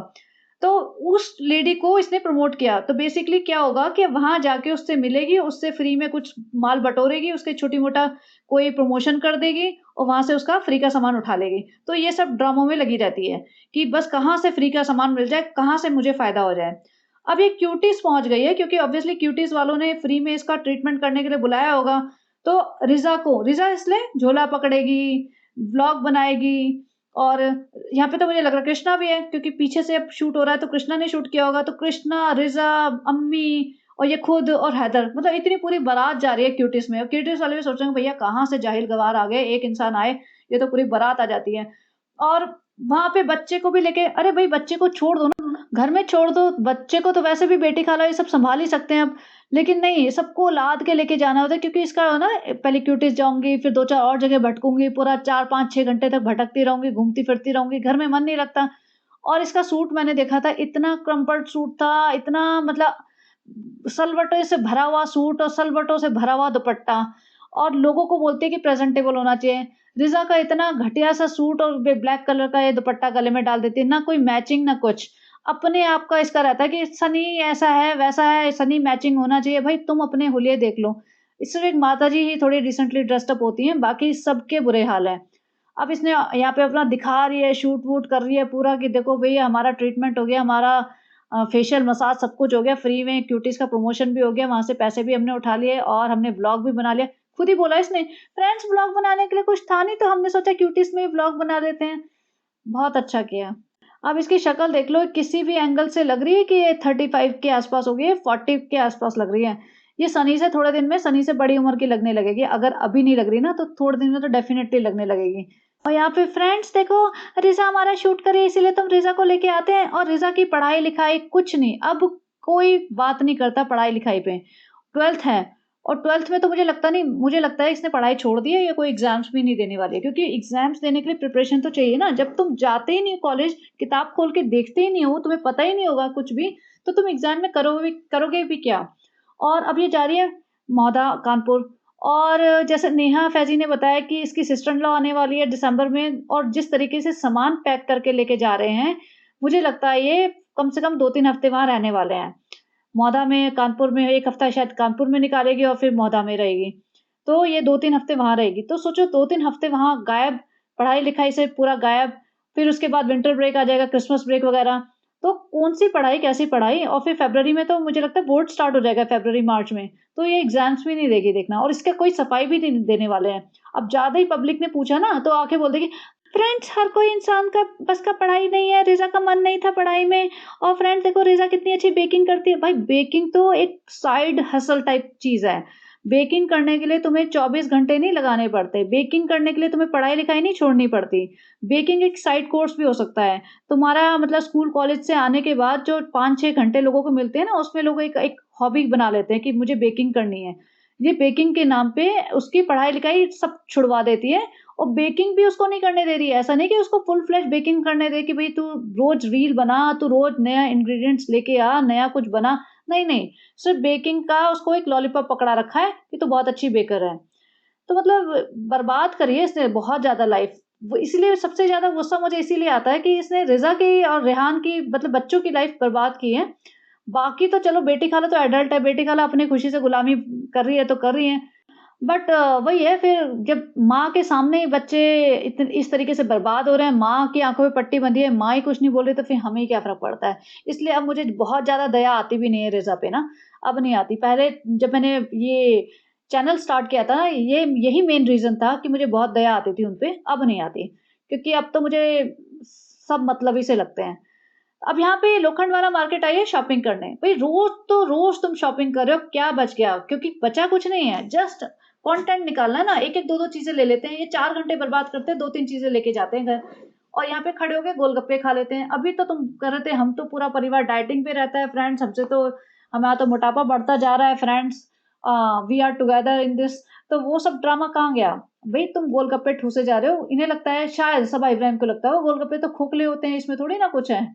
तो उस लेडी को इसने प्रमोट किया। तो बेसिकली क्या होगा कि वहाँ जाके उससे मिलेगी, उससे फ्री में कुछ माल बटोरेगी, उसके छोटी-मोटा कोई प्रमोशन कर देगी और वहाँ से उसका फ्री का सामान उठा लेगी। तो ये सब ड्रामों में लगी रहती है कि बस कहाँ से फ्री का सामान मिल जाए, कहाँ से मुझे फ़ायदा हो जाए। अब ये क्यूटीज़ पहुँच गई है क्योंकि ऑब्वियसली क्यूटीज़ वालों ने फ्री में इसका ट्रीटमेंट करने के लिए बुलाया होगा। तो रिज़ा इसलिए झोला पकड़ेगी, व्लॉग बनाएगी और यहाँ पे तो मुझे लग रहा है कृष्णा भी है क्योंकि पीछे से अब शूट हो रहा है तो कृष्णा ने शूट किया होगा। तो कृष्णा, रिज़ा, अम्मी और ये खुद और हैदर, मतलब इतनी पूरी बारात जा रही है क्यूटीज़ में और क्यूटीज़ वाले भी सोच रहे हैं भैया कहाँ से जाहिल गवार आ गए, एक इंसान आए, ये तो पूरी बारात आ जाती है। और वहाँ पे बच्चे को भी लेके, अरे भई बच्चे को छोड़ दो ना, घर में छोड़ दो, बच्चे को तो वैसे भी बेटी खाला ये सब सँभाल ही सकते हैं अब। लेकिन नहीं, सबको लाद के लेके जाना होता है क्योंकि इसका ना पहले क्यूटीज़ जाऊँगी, फिर 2-4 और जगह भटकूँगी, पूरा 4, 5, 6 घंटे तक भटकती रहूँगी, घूमती-फिरती रहूँगी, घर में मन नहीं लगता। और इसका सूट मैंने देखा था, इतना क्रम्पल्ड सूट था, इतना मतलब सलवटों से भरा हुआ सूट और सलवटों से भरा हुआ दुपट्टा और लोगों को बोलती है कि प्रेज़ेंटेबल होना चाहिए। रिज़ा का इतना घटिया सा सूट और ब्लैक कलर का ये दुपट्टा गले में डाल देती है, ना कोई मैचिंग ना कुछ। अपने आप का इसका रहता है कि सनी ऐसा है, वैसा है, सनी मैचिंग होना चाहिए। भाई तुम अपने हुलिये देख लो। सिर्फ़ एक माताजी ही थोड़ी डिसेंटली ड्रेस्ड अप होती हैं, बाकी सबके बुरे हाल हैं। अब इसने यहाँ पे अपना दिखा रही है, शूट-वूट कर रही है पूरा कि देखो भई हमारा ट्रीटमेंट हो गया, हमारा फेशियल, मसाज सब कुछ हो गया, फ्री में क्यूटीज़ का प्रमोशन भी हो गया, वहाँ से पैसे भी हमने उठा लिए और हमने व्लॉग भी बना लिया। खुद ही बोला इसने, फ्रेंड्स व्लॉग बनाने के लिए कुछ था नहीं तो हमने सोचा क्यूटीज़ में ही व्लॉग बना लेते हैं। बहुत अच्छा किया। अब इसकी शक्ल देख लो, किसी भी एंगल से लग रही है कि ये 35 के आस-पास होगी, 40 के आस-पास लग रही है। ये सनी से थोड़े दिन में सनी से बड़ी उम्र की लगने लगेगी। अगर अभी नहीं लग रही ना, तो थोड़े दिन में तो डेफ़िनेटली लगने लगेगी। और यहाँ पे फ्रेंड्स देखो, रिज़ा हमारा शूट कर रही है इसीलिए तो हम रिज़ा को लेके आते हैं और रिज़ा की पढ़ाई-लिखाई कुछ नहीं, अब कोई बात नहीं करता पढ़ाई-लिखाई पे। 12th है और 12th में तो मुझे लगता नहीं, मुझे लगता है इसने पढ़ाई छोड़ दी है या कोई एग्ज़ाम्स भी नहीं देने वाली है क्योंकि एग्ज़ाम्स देने के लिए प्रिपरेशन तो चाहिए ना। जब तुम जाते ही नहीं हो कॉलेज, किताब खोल के देखते ही नहीं हो, तुम्हें पता ही नहीं होगा कुछ भी, तो तुम एग्ज़ाम में करोगे भी क्या? और अब ये जा रही है मौदा कानपुर और जैसे नेहा फैज़ी ने बताया कि इसकी सिस्टर इन लॉ आने वाली है दिसंबर में और जिस तरीके से सामान पैक करके लेके जा रहे हैं, मुझे लगता है ये कम से कम 2-3 हफ़्ते वहाँ रहने वाले हैं। मौदा में, कानपुर में 1 हफ़्ता शायद कानपुर में निकालेगी और फिर मौदा में रहेगी। तो ये 2-3 हफ़्ते वहाँ रहेगी। तो सोचो 2-3 हफ़्ते वहाँ गायब, पढ़ाई-लिखाई से पूरा गायब, फिर उसके बाद विंटर ब्रेक आ जाएगा, क्रिसमस ब्रेक वग़ैरह। तो कौन-सी पढ़ाई, कैसी पढ़ाई और फिर फ़रवरी में तो मुझे लगता है बोर्ड स्टार्ट हो जाएगा फ़रवरी-मार्च में। तो ये एग्ज़ाम्स भी नहीं देगी देखना और इसका कोई सफाई भी नहीं देने वाले हैं। अब ज़्यादा ही पब्लिक ने पूछा ना तो आके बोल देगी, फ्रेंड्स हर कोई इंसान का बस का पढ़ाई नहीं है, रिज़ा का मन नहीं था पढ़ाई में और फ्रेंड्स देखो रिज़ा कितनी अच्छी बेकिंग करती है। भाई बेकिंग तो एक साइड हसल टाइप चीज़ है। बेकिंग करने के लिए तुम्हें 24 घंटे नहीं लगाने पड़ते। बेकिंग करने के लिए तुम्हें पढ़ाई-लिखाई नहीं छोड़नी पड़ती। बेकिंग एक साइड कोर्स भी हो सकता है। तुम्हारा मतलब स्कूल कॉलेज से आने के बाद जो 5-6 घंटे लोगों को मिलते हैं ना, उसमें लोग एक एक हॉबी बना लेते हैं कि मुझे बेकिंग करनी है। ये बेकिंग के नाम पे उसकी पढ़ाई-लिखाई सब छुड़वा देती है और बेकिंग भी उसको नहीं करने दे रही है। ऐसा नहीं कि उसको फुल फ्लेज बेकिंग करने दे कि भई तू रोज़ रील बना, तू रोज़ नया इंग्रीडिएंट्स लेके आ, नया कुछ बना। नहीं, नहीं, सिर्फ़ बेकिंग का उसको एक लॉलीपॉप पकड़ा रखा है कि तू बहुत अच्छी बेकर है। तो मतलब बर्बाद करी है इसने बहुत ज़्यादा लाइफ़। वो इसीलिए सबसे ज़्यादा गुस्सा मुझे इसीलिए आता है कि इसने रिज़ा की और रेहान की मतलब बच्चों की लाइफ़ बर्बाद की है। बाकी तो चलो बेटी खाला तो एडल्ट है, बेटी खाला अपनी खुशी से गुलामी कर रही है तो कर रही है। बट वही है फिर जब माँ के सामने ही बच्चे इस तरीके से बर्बाद हो रहे हैं, माँ की आँखों में पट्टी बंधी है, माँ ही कुछ नहीं बोल रही तो फिर हमें क्या फ़र्क पड़ता है। इसलिए अब मुझे बहुत ज़्यादा दया आती भी नहीं है रिज़ा पे ना, अब नहीं आती। पहले जब मैंने ये चैनल स्टार्ट किया था ना, ये यही मेन रीज़न था कि मुझे बहुत दया आती थी उन पे, अब नहीं आती। क्योंकि अब तो मुझे सब मतलबी से लगते हैं। अब यहाँ पे लोखंडवाला मार्केट आई है शॉपिंग करने। भई रोज़ तुम शॉपिंग कर रहे हो, क्या बच गया? क्योंकि बचा कुछ नहीं है, जस्ट कंटेंट निकालना है ना, 1-1 2-2 चीज़ें ले लेते हैं। ये 4 घंटे बर्बाद करते हैं, 2-3 चीज़ें लेके जाते हैं घर और यहाँ पे खड़े होके गोलगप्पे खा लेते हैं। अभी तो तुम कर रहे थे, हम तो पूरा परिवार डाइटिंग पे रहता है फ्रेंड्स, हमसे तो हमारा तो मोटापा बढ़ता जा रहा है friends, we are together in this. तो वो सब ड्रामा कहाँ गया? भई तुम गोलगप्पे ठूसे जा रहे हो, इन्हें लगता है शायद सबा इब्राहिम को लगता है, वो गोलगप्पे तो खोखले होते हैं, इसमें थोड़ी ना कुछ है।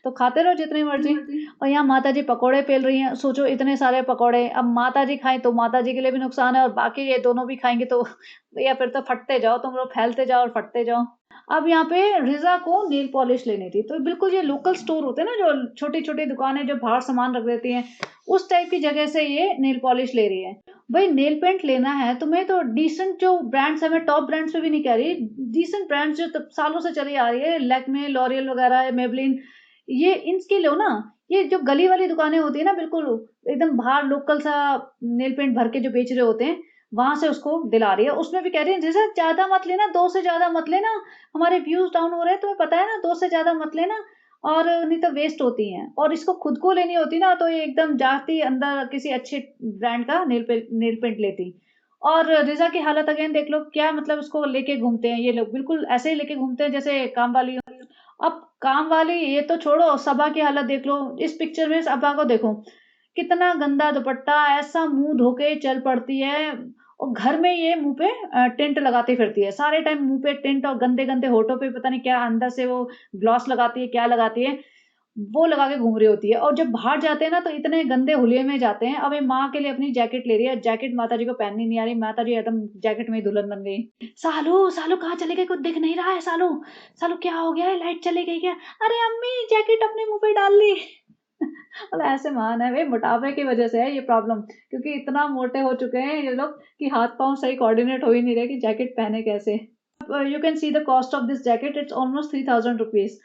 तो खाते रहो जितनी मर्जी। और यहाँ माता जी पकौड़े पेल रही हैं, सोचो इतने सारे पकौड़े, अब माता जी खाएं तो माता जी के लिए भी नुकसान है और बाकी ये दोनों भी खाएंगे तो भैया फिर तो फटते जाओ, तुम लोग फैलते जाओ और फटते जाओ। अब यहाँ पे रिजा को नेल पॉलिश लेनी थी, तो बिल्कुल ये लोकल स्टोर होते हैं ना, जो छोटी छोटी दुकानें जो बाहर सामान रख देती हैं, उस टाइप की जगह से ये नेल पॉलिश ले रही है। भाई नेल पेंट लेना है तुम्हें तो डिसेंट जो ब्रांड्स है, मैं टॉप ब्रांड्स पे भी नहीं कह रही, डिसेंट ब्रांड्स जो सालों से चली आ रही है, लैक्मे, लॉरियल वगैरह, मेबलिन, ये इनकी लो ना। ये जो गली वाली दुकानें होती है ना, बिल्कुल एकदम बाहर लोकल सा नेल पेंट भर के जो बेच रहे होते हैं, वहां से उसको दिला रही है। उसमें भी कह रही है जैसे ज्यादा मत लेना, 2 से ज्यादा मत लेना, हमारे व्यूज डाउन हो रहे हैं, तुम्हें पता है ना, 2 से ज्यादा मत लेना, और नहीं तो वेस्ट होती हैं। और इसको खुद को लेनी होती ना, तो ये एकदम जाती अंदर किसी अच्छे ब्रांड का नेल पेंट लेती। और रिजा की हालत अगेन देख लो, क्या मतलब उसको लेके घूमते हैं ये लोग, बिल्कुल ऐसे ही लेके घूमते हैं जैसे काम वाली हो। अब काम वाली ये तो छोड़ो, सबा की हालत देख लो, इस पिक्चर में सबा को देखो, कितना गंदा दुपट्टा, ऐसा मुंह धोके चल पड़ती है। और घर में ये मुंह पे टिंट लगाती फिरती है, सारे टाइम मुंह पे टिंट, और गंदे गंदे होठों पे पता नहीं क्या अंदर से वो ग्लॉस लगाती है, क्या लगाती है, वो लगा के घूम रही होती है। और जब बाहर जाते हैं ना, तो इतने गंदे हुलिये में जाते हैं। अब ये माँ के लिए अपनी जैकेट ले रही है, जैकेट माता जी को पहननी नहीं आ रही, माता जी एकदम जैकेट में ही दुल्हन बन गई। सालू सालू कहाँ चले गए, कुछ दिख नहीं रहा है, सालू सालू क्या हो गया है, लाइट चली गई क्या? अरे अम्मी जैकेट अपने मुंह पे डाल ली। मतलब ऐसे मान है भाई, मोटापे की वजह से है ये प्रॉब्लम, क्योंकि इतना मोटे हो चुके हैं ये लोग कि हाथ पांव सही कोऑर्डिनेट हो ही नहीं रहे कि जैकेट पहने कैसे। You can see the cost of this jacket, it's almost 3000 rupees.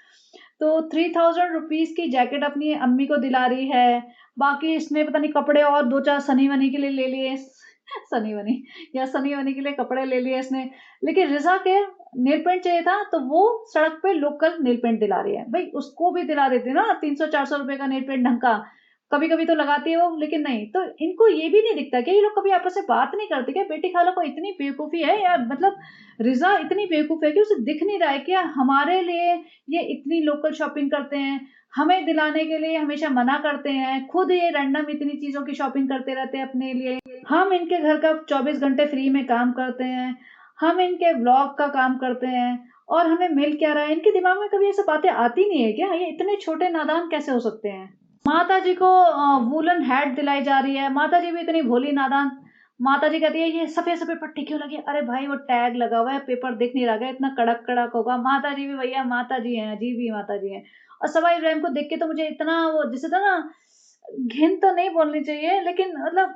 तो 3000 रुपीज की जैकेट अपनी अम्मी को दिला रही है। बाकी इसने पता नहीं कपड़े और दो चार सनी वनी के लिए ले लिए। सनी वनी, या सनी वनी के लिए कपड़े ले लिए इसने। लेकिन रिजा के नेल पेंट चाहिए था, तो वो सड़क पे लोकल नेल पेंट दिला रही है। भाई उसको भी दिला देती ना 300-400 रुपए का नेल पेंट ढंग का, कभी कभी तो लगाती है वो, लेकिन नहीं। तो इनको ये भी नहीं दिखता कि ये लोग कभी आपस में बात नहीं करते क्या? बेटी खाला को इतनी बेवकूफी है यार, मतलब रिजा इतनी बेवकूफ है कि उसे दिख नहीं रहा है क्या हमारे लिए ये इतनी लोकल शॉपिंग करते हैं, हमें दिलाने के लिए हमेशा मना करते हैं, खुद ये रैंडम इतनी चीजों की शॉपिंग करते रहते हैं अपने लिए। हम इनके घर का 24 घंटे फ्री में काम करते हैं, हम इनके ब्लॉग का काम करते हैं, और हमें मिल क्या रहा है? इनके दिमाग में कभी ऐसी बातें आती नहीं है क्या? ये इतने छोटे नादान कैसे हो सकते हैं? माता जी को वूलन हैट दिलाई जा रही है, माता जी भी इतनी भोली नादान। माता जी कहती है ये सफेद सफेद पट्टी क्यों लगी? अरे भाई वो टैग लगा हुआ है, पेपर दिख नहीं रहा है, इतना कड़क कड़क होगा। माता जी भी भैया माता जी हैं, अजीब ही माता जी हैं। और सवा इब्राहिम को देख के तो मुझे इतना वो, जिसे था ना, घिन तो नहीं बोलनी चाहिए, लेकिन मतलब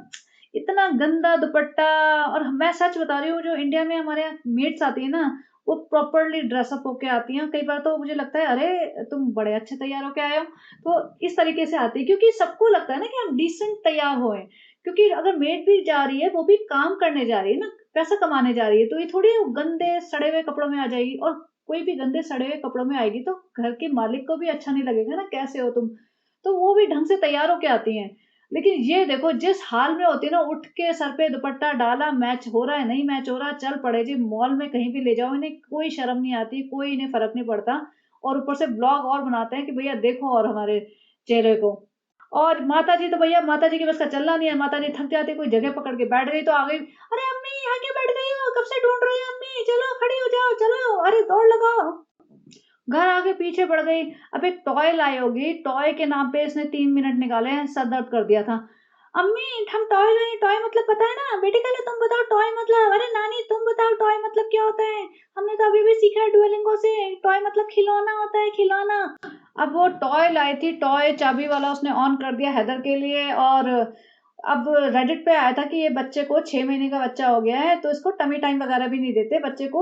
इतना गंदा दुपट्टा। और मैं सच बता रही हूँ, जो इंडिया में हमारे यहाँ मेड्स आती है ना, वो प्रॉपरली ड्रेसअप होके आती हैं। कई बार तो मुझे लगता है अरे तुम बड़े अच्छे तैयार होके आए हो, तो इस तरीके से आती है, क्योंकि सबको लगता है ना कि हम डिसेंट तैयार होए। क्योंकि अगर मेड भी जा रही है, वो भी काम करने जा रही है ना, पैसा कमाने जा रही है, तो ये थोड़ी गंदे सड़े हुए कपड़ों में आ जाएगी। और कोई भी गंदे सड़े हुए कपड़ों में आएगी तो घर के मालिक को भी अच्छा नहीं लगेगा ना, कैसे हो तुम। तो वो भी ढंग से तैयार होके आती हैं। लेकिन ये देखो जिस हाल में होती है ना, उठ के सर पे दुपट्टा डाला, मैच हो रहा है नहीं मैच हो रहा, चल पड़े जी मॉल में कहीं भी ले जाओ, इन्हें कोई शर्म नहीं आती, कोई इन्हें फर्क नहीं पड़ता। और ऊपर से ब्लॉग और बनाते हैं कि भैया देखो और हमारे चेहरे को। और माता जी तो भैया माता जी के बस का चलना नहीं है, माता जी थक जाती, कोई जगह पकड़ के बैठ गई तो आ गई, अरे अम्मी यहाँ क्यों बैठ गई हो, कब से ढूंढ रही हो अम्मी, चलो खड़ी हो जाओ, चलो अरे दौड़ लगाओ। घर आके पीछे पड़ गई। अब एक टॉय लाई होगी, टॉय के नाम पे इसने 3 मिनट निकाले हैं, सर दर्द कर दिया था। अम्मी हम टॉय लाई, टॉय मतलब पता है ना? बेटी पहले तुम बताओ टॉय मतलब। अरे नानी तुम बताओ टॉय मतलब क्या होता है? हमने तो अभी भी सीखा है डुओलिंगो से, टॉय मतलब खिलौना होता है, खिलौना। अब वो टॉय लाई थी, टॉय चाबी वाला उसने ऑन कर दिया हैदर के लिए। और अब रेडिट पे आया था कि ये बच्चे को 6 महीने का बच्चा हो गया है, तो इसको टमी टाइम वगैरह भी नहीं देते बच्चे को,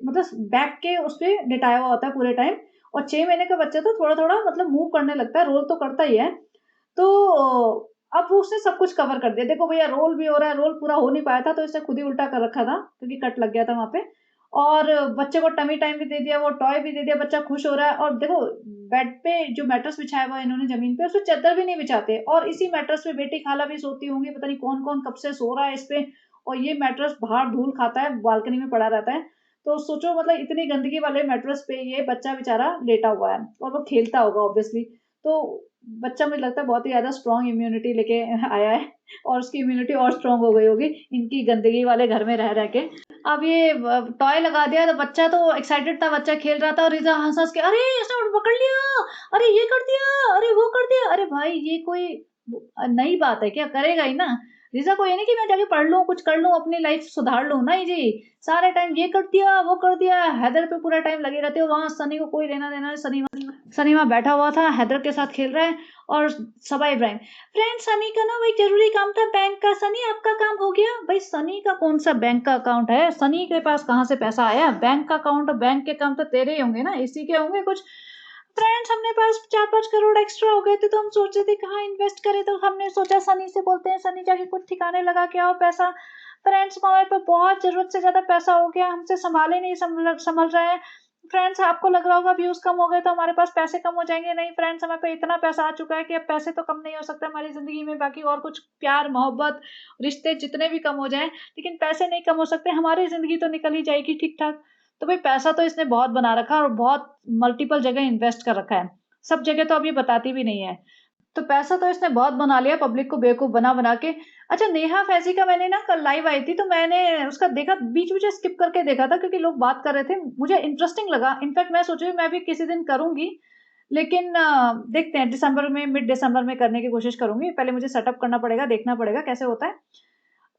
मतलब बैठ के उस पर लिटाया हुआ होता है पूरे टाइम। और 6 महीने का बच्चा तो थोड़ा थोड़ा मतलब मूव करने लगता है, रोल तो करता ही है। तो अब वो उसने सब कुछ कवर कर दिया। देखो भैया रोल भी हो रहा है, रोल पूरा हो नहीं पाया था तो इसने खुद ही उल्टा कर रखा था, क्योंकि कट लग गया था वहां पे। और बच्चे को टमी टाइम भी दे दिया, वो टॉय भी दे दिया, बच्चा खुश हो रहा है। और देखो बेड पे जो मैट्रेस बिछाया हुआ है इन्होंने जमीन पे, उसमें चादर भी नहीं बिछाते, और इसी मैट्रेस पे बेटी खाला भी सोती होंगी, पता नहीं कौन कौन कब से सो रहा है इस पे। और ये मैट्रेस बाहर धूल खाता है, बालकनी में पड़ा रहता है। तो सोचो मतलब इतनी गंदगी वाले मैट्रेस पे ये बच्चा बेचारा लेटा हुआ है, और वो खेलता होगा ऑब्वियसली। तो बच्चा मुझे लगता है बहुत ही ज़्यादा स्ट्रॉन्ग इम्यूनिटी लेके आया है और उसकी इम्यूनिटी और स्ट्रॉन्ग हो गई होगी इनकी गंदगी वाले घर में रह के। अब ये टॉय लगा दिया तो बच्चा तो एक्साइटेड था, बच्चा खेल रहा था और रिज़ा हँस-हँस के, "अरे! इसने पकड़ लिया! अरे ये कर दिया! अरे वो कर दिया!" अरे भाई ये कोई नई बात है क्या? करेगा ही ना। रिज़ा को ये नहीं कि मैं जाके पढ़ लूँ, कुछ कर लूँ, अपनी लाइफ़ सुधार लूँ, नहीं जी। सारे टाइम ये कर दिया, वो कर दिया, हैदर पे पूरा टाइम लगे रहते हो, वहाँ सनी को कोई लेना-देना नहीं, सनी वहाँ बैठा हुआ था, हैदर के साथ खेल रहा है और सबा इब्राहिम, फ्रेंड सनी का ना भाई ज़रूरी काम था बैंक का, सनी आपका काम हो गया? भाई सनी का कौन-सा बैंक का अकाउंट है? सनी के पास कहाँ से पैसा आया? बैंक का अकाउंट, बैंक के काम तो तेरे ही होंगे ना, इसी के होंगे कुछ। फ्रेंड्स हमने पास 4-5 करोड़ एक्स्ट्रा हो गए थे तो हम सोच रहे थे कहाँ इन्वेस्ट करें, तो हमने सोचा सनी से बोलते हैं, सनी जाके कुछ ठिकाने लगा के आओ पैसा। फ्रेंड्स हमारे पे बहुत ज़रूरत से ज़्यादा पैसा हो गया, हमसे सँभाले नहीं संभल रहा है। फ्रेंड्स आपको लग रहा होगा व्यूज़ कम हो गए तो हमारे पास पैसे कम हो जाएँगे, नहीं फ्रेंड्स हमारे पे इतना पैसा आ चुका है कि अब पैसे तो कम नहीं हो सकते हमारी ज़िंदगी में, बाकी और कुछ प्यार, मोहब्बत, रिश्ते जितने भी कम हो जाएँ, लेकिन पैसे नहीं कम हो सकते, हमारी ज़िंदगी तो निकल ही जाएगी ठीक-ठाक। तो भाई पैसा तो इसने बहुत बना रखा है और बहुत मल्टीपल जगह इन्वेस्ट कर रखा है। सब जगह तो अब ये बताती भी नहीं है। तो पैसा तो इसने बहुत बना लिया पब्लिक को बेवकूफ़ बना-बना के। अच्छा नेहा फैज़ी का मैंने ना कल लाइव आई थी तो मैंने उसका देखा, बीच-बीच में स्किप करके देखा था क्योंकि लोग बात कर रहे थे। मुझे इंटरेस्टिंग लगा। इनफैक्ट मैं सोच रही हूँ मैं भी किसी दिन करूँगी। लेकिन देखते हैं दिसंबर में, मिड दिसंबर में करने की कोशिश करूँगी। पहले मुझे सेटअप करना पड़ेगा, देखना पड़ेगा कैसे होता है।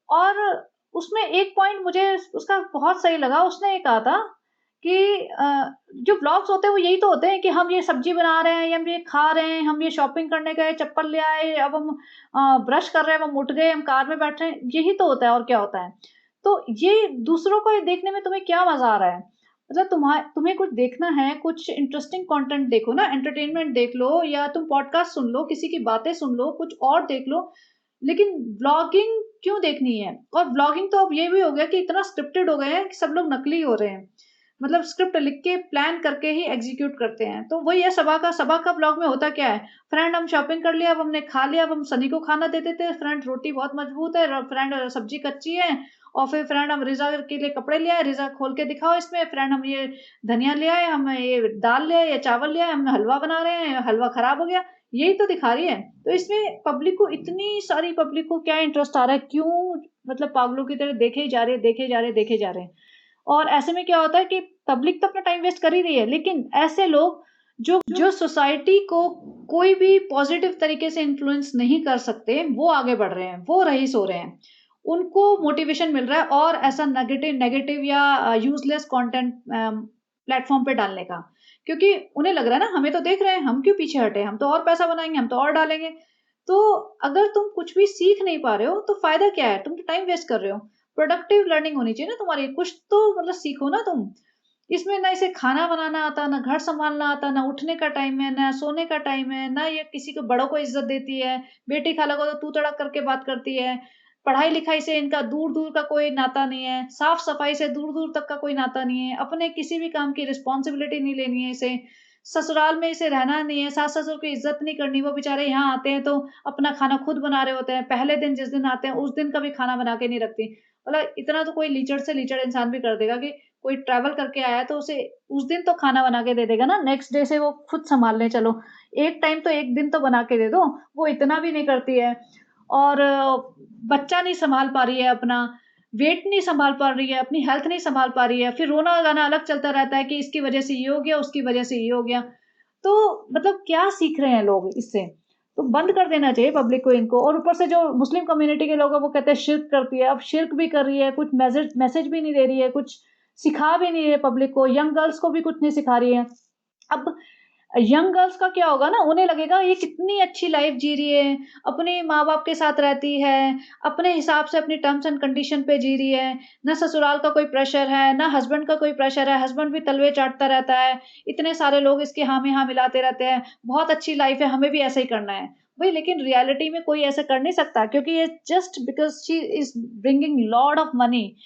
और उसमें एक पॉइंट मुझे उसका बहुत सही लगा। उसने ये कहा था कि जो व्लॉग्स होते हैं वो यही तो होते हैं कि हम ये सब्ज़ी बना रहे हैं, या हम ये खा रहे हैं, हम ये शॉपिंग करने गए, चप्पल ले आए, अब हम ब्रश कर रहे हैं, अब हम उठ गए, हम कार में बैठ रहे हैं, यही तो होता है और क्या होता है। तो ये दूसरों को ये देखने में तुम्हें क्या मज़ा आ रहा है? मतलब तुम्हें कुछ देखना है, कुछ इंटरेस्टिंग कंटेंट देखो ना, एंटरटेनमेंट देख लो या तुम पॉडकास्ट सुन लो, किसी की बातें सुन लो, कुछ और देख लो। लेकिन व्लॉगिंग क्यों देखनी है? और व्लॉगिंग तो अब ये भी हो गया कि इतना स्क्रिप्टेड हो गए हैं कि सब लोग नकली हो रहे हैं। मतलब स्क्रिप्ट लिख के प्लान करके ही एग्जीक्यूट करते हैं। तो वही है सबा का व्लॉग में होता क्या है? फ्रेंड हम शॉपिंग कर लिया, अब हमने खा लिया, अब हम सनी को खाना दे देते हैं। फ्रेंड रोटी बहुत मजबूत है, फ्रेंड सब्जी कच्ची है और फिर फ्रेंड हम रिज़ा के लिए कपड़े ले आए, रिज़ा खोल के दिखाओ इसमें, फ्रेंड हम ये धनिया ले आए, हम ये दाल ले आए या चावल ले आए, हम हलवा बना रहे हैं, हलवा खराब हो गया। यही तो दिखा रही है। तो इसमें पब्लिक को, इतनी सारी पब्लिक को क्या इंटरेस्ट आ रहा है? क्यों मतलब पागलों की तरह देखे ही जा रहे हैं, देखे जा रहे हैं, देखे जा रहे हैं। और ऐसे में क्या होता है कि पब्लिक तो अपना टाइम वेस्ट कर ही रही है, लेकिन ऐसे लोग जो सोसाइटी को कोई भी पॉजिटिव तरीके से इन्फ्लुएंस नहीं कर सकते, वो आगे बढ़ रहे हैं, वो रईस हो रहे हैं। उनको मोटिवेशन मिल रहा है और ऐसा नेगेटिव नेगेटिव या यूज़लेस कंटेंट प्लेटफ़ॉर्म पे डालने का। क्योंकि उन्हें लग रहा है ना, हमें तो देख रहे हैं, हम क्यों पीछे हटे? हम तो और पैसा बनाएँगे, हम तो और डालेंगे। तो अगर तुम कुछ भी सीख नहीं पा रहे हो, तो फ़ायदा क्या है? तुम तो टाइम वेस्ट कर रहे हो। प्रोडक्टिव लर्निंग होनी चाहिए ना तुम्हारी, कुछ तो मतलब सीखो ना तुम। इसमें ना इसे खाना बनाना आता, ना घर सँभालना आता, ना उठने का टाइम है, ना सोने का टाइम है, ना ये किसी को बड़ों को इज़्ज़त देती है। बेटी खाला को तो तू तड़ाक करके बात करती है। पढ़ाई-लिखाई से इनका दूर-दूर का कोई नाता नहीं है। साफ-सफाई से दूर-दूर तक का कोई नाता नहीं है। अपने किसी भी काम की रिस्पॉन्सिबिलिटी नहीं लेनी है इसे। ससुराल में इसे रहना नहीं है, सास-ससुर की इज़्ज़त नहीं करनी। वो बेचारे यहाँ आते हैं तो अपना खाना खुद बना रहे होते हैं। पहले दिन जिस दिन आते हैं, उस दिन का भी खाना बना के नहीं रखती। मतलब इतना तो कोई लीचड़ से लीचड़ इंसान भी कर देगा कि कोई ट्रैवल करके आया है तो उसे उस दिन तो खाना बना के दे देगा ना, नेक्स्ट डे से वो खुद सँभालने चलो। एक टाइम तो 1 दिन तो बना के दे दो, वो इतना भी नहीं करती है। और बच्चा नहीं सँभाल पा रही है अपना, वेट नहीं सँभाल पा रही है, अपनी हेल्थ नहीं सँभाल पा रही है, फिर रोना-गाना अलग चलता रहता है कि इसकी वज़ह से ये हो गया, उसकी वज़ह से ये हो गया। तो मतलब क्या सीख रहे हैं लोग इससे? तो बंद कर देना चाहिए पब्लिक को इनको। और ऊपर से जो मुस्लिम कम्युनिटी के लोग हैं वो कहते हैं शिर्क करती है। अब शिर्क भी कर रही है, कुछ मैसेज मैसेज भी नहीं दे रही है, कुछ सिखा भी नहीं रही है पब्लिक को, यंग गर्ल्स को भी कुछ नहीं सिखा रही है। अब यंग गर्ल्स का क्या होगा ना, उन्हें लगेगा ये कितनी अच्छी लाइफ जी रही है, अपने माँ-बाप के साथ रहती है, अपने हिसाब से अपनी टर्म्स एंड कंडीशन पे जी रही है, ना ससुराल का कोई प्रेशर है, ना हस्बैंड का कोई प्रेशर है, हस्बैंड भी तलवे चाटता रहता है, इतने सारे लोग इसके हाँ में हाँ मिलाते रहते हैं, बहुत अच्छी लाइफ है, हमें भी ऐसा ही करना है। भई लेकिन रियलिटी में कोई ऐसा कर नहीं सकता क्योंकि ये just because she is bringing lot of money,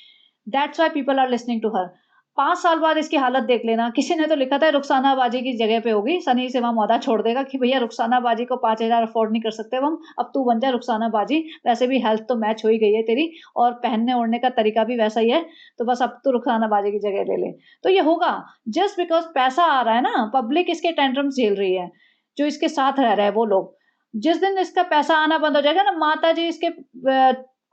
that's why people are listening to her. 5 साल बाद इसकी हालत देख लेना। किसी ने तो लिखा था रुखसाना बाजी की जगह पे होगी, सनी सिवा मौदा छोड़ देगा कि भैया रुखसाना बाजी को 5,000 अफ़ोर्ड नहीं कर सकते अब हम, अब तू बन जा रुखसाना बाजी। वैसे भी हेल्थ तो मैच हो ही गई है तेरी और पहनने-ओढ़ने का तरीका भी वैसा ही है, तो बस अब तू रुखसाना बाजी की जगह ले ले। तो ये होगा, जस्ट बिकॉज़ पैसा आ रहा है ना, पब्लिक इसके टेंट्रम्स झेल रही है, जो इसके साथ रह रहे हैं वो लोग। जिस दिन इसका पैसा आना बंद हो जाएगा ना, माता जी इसके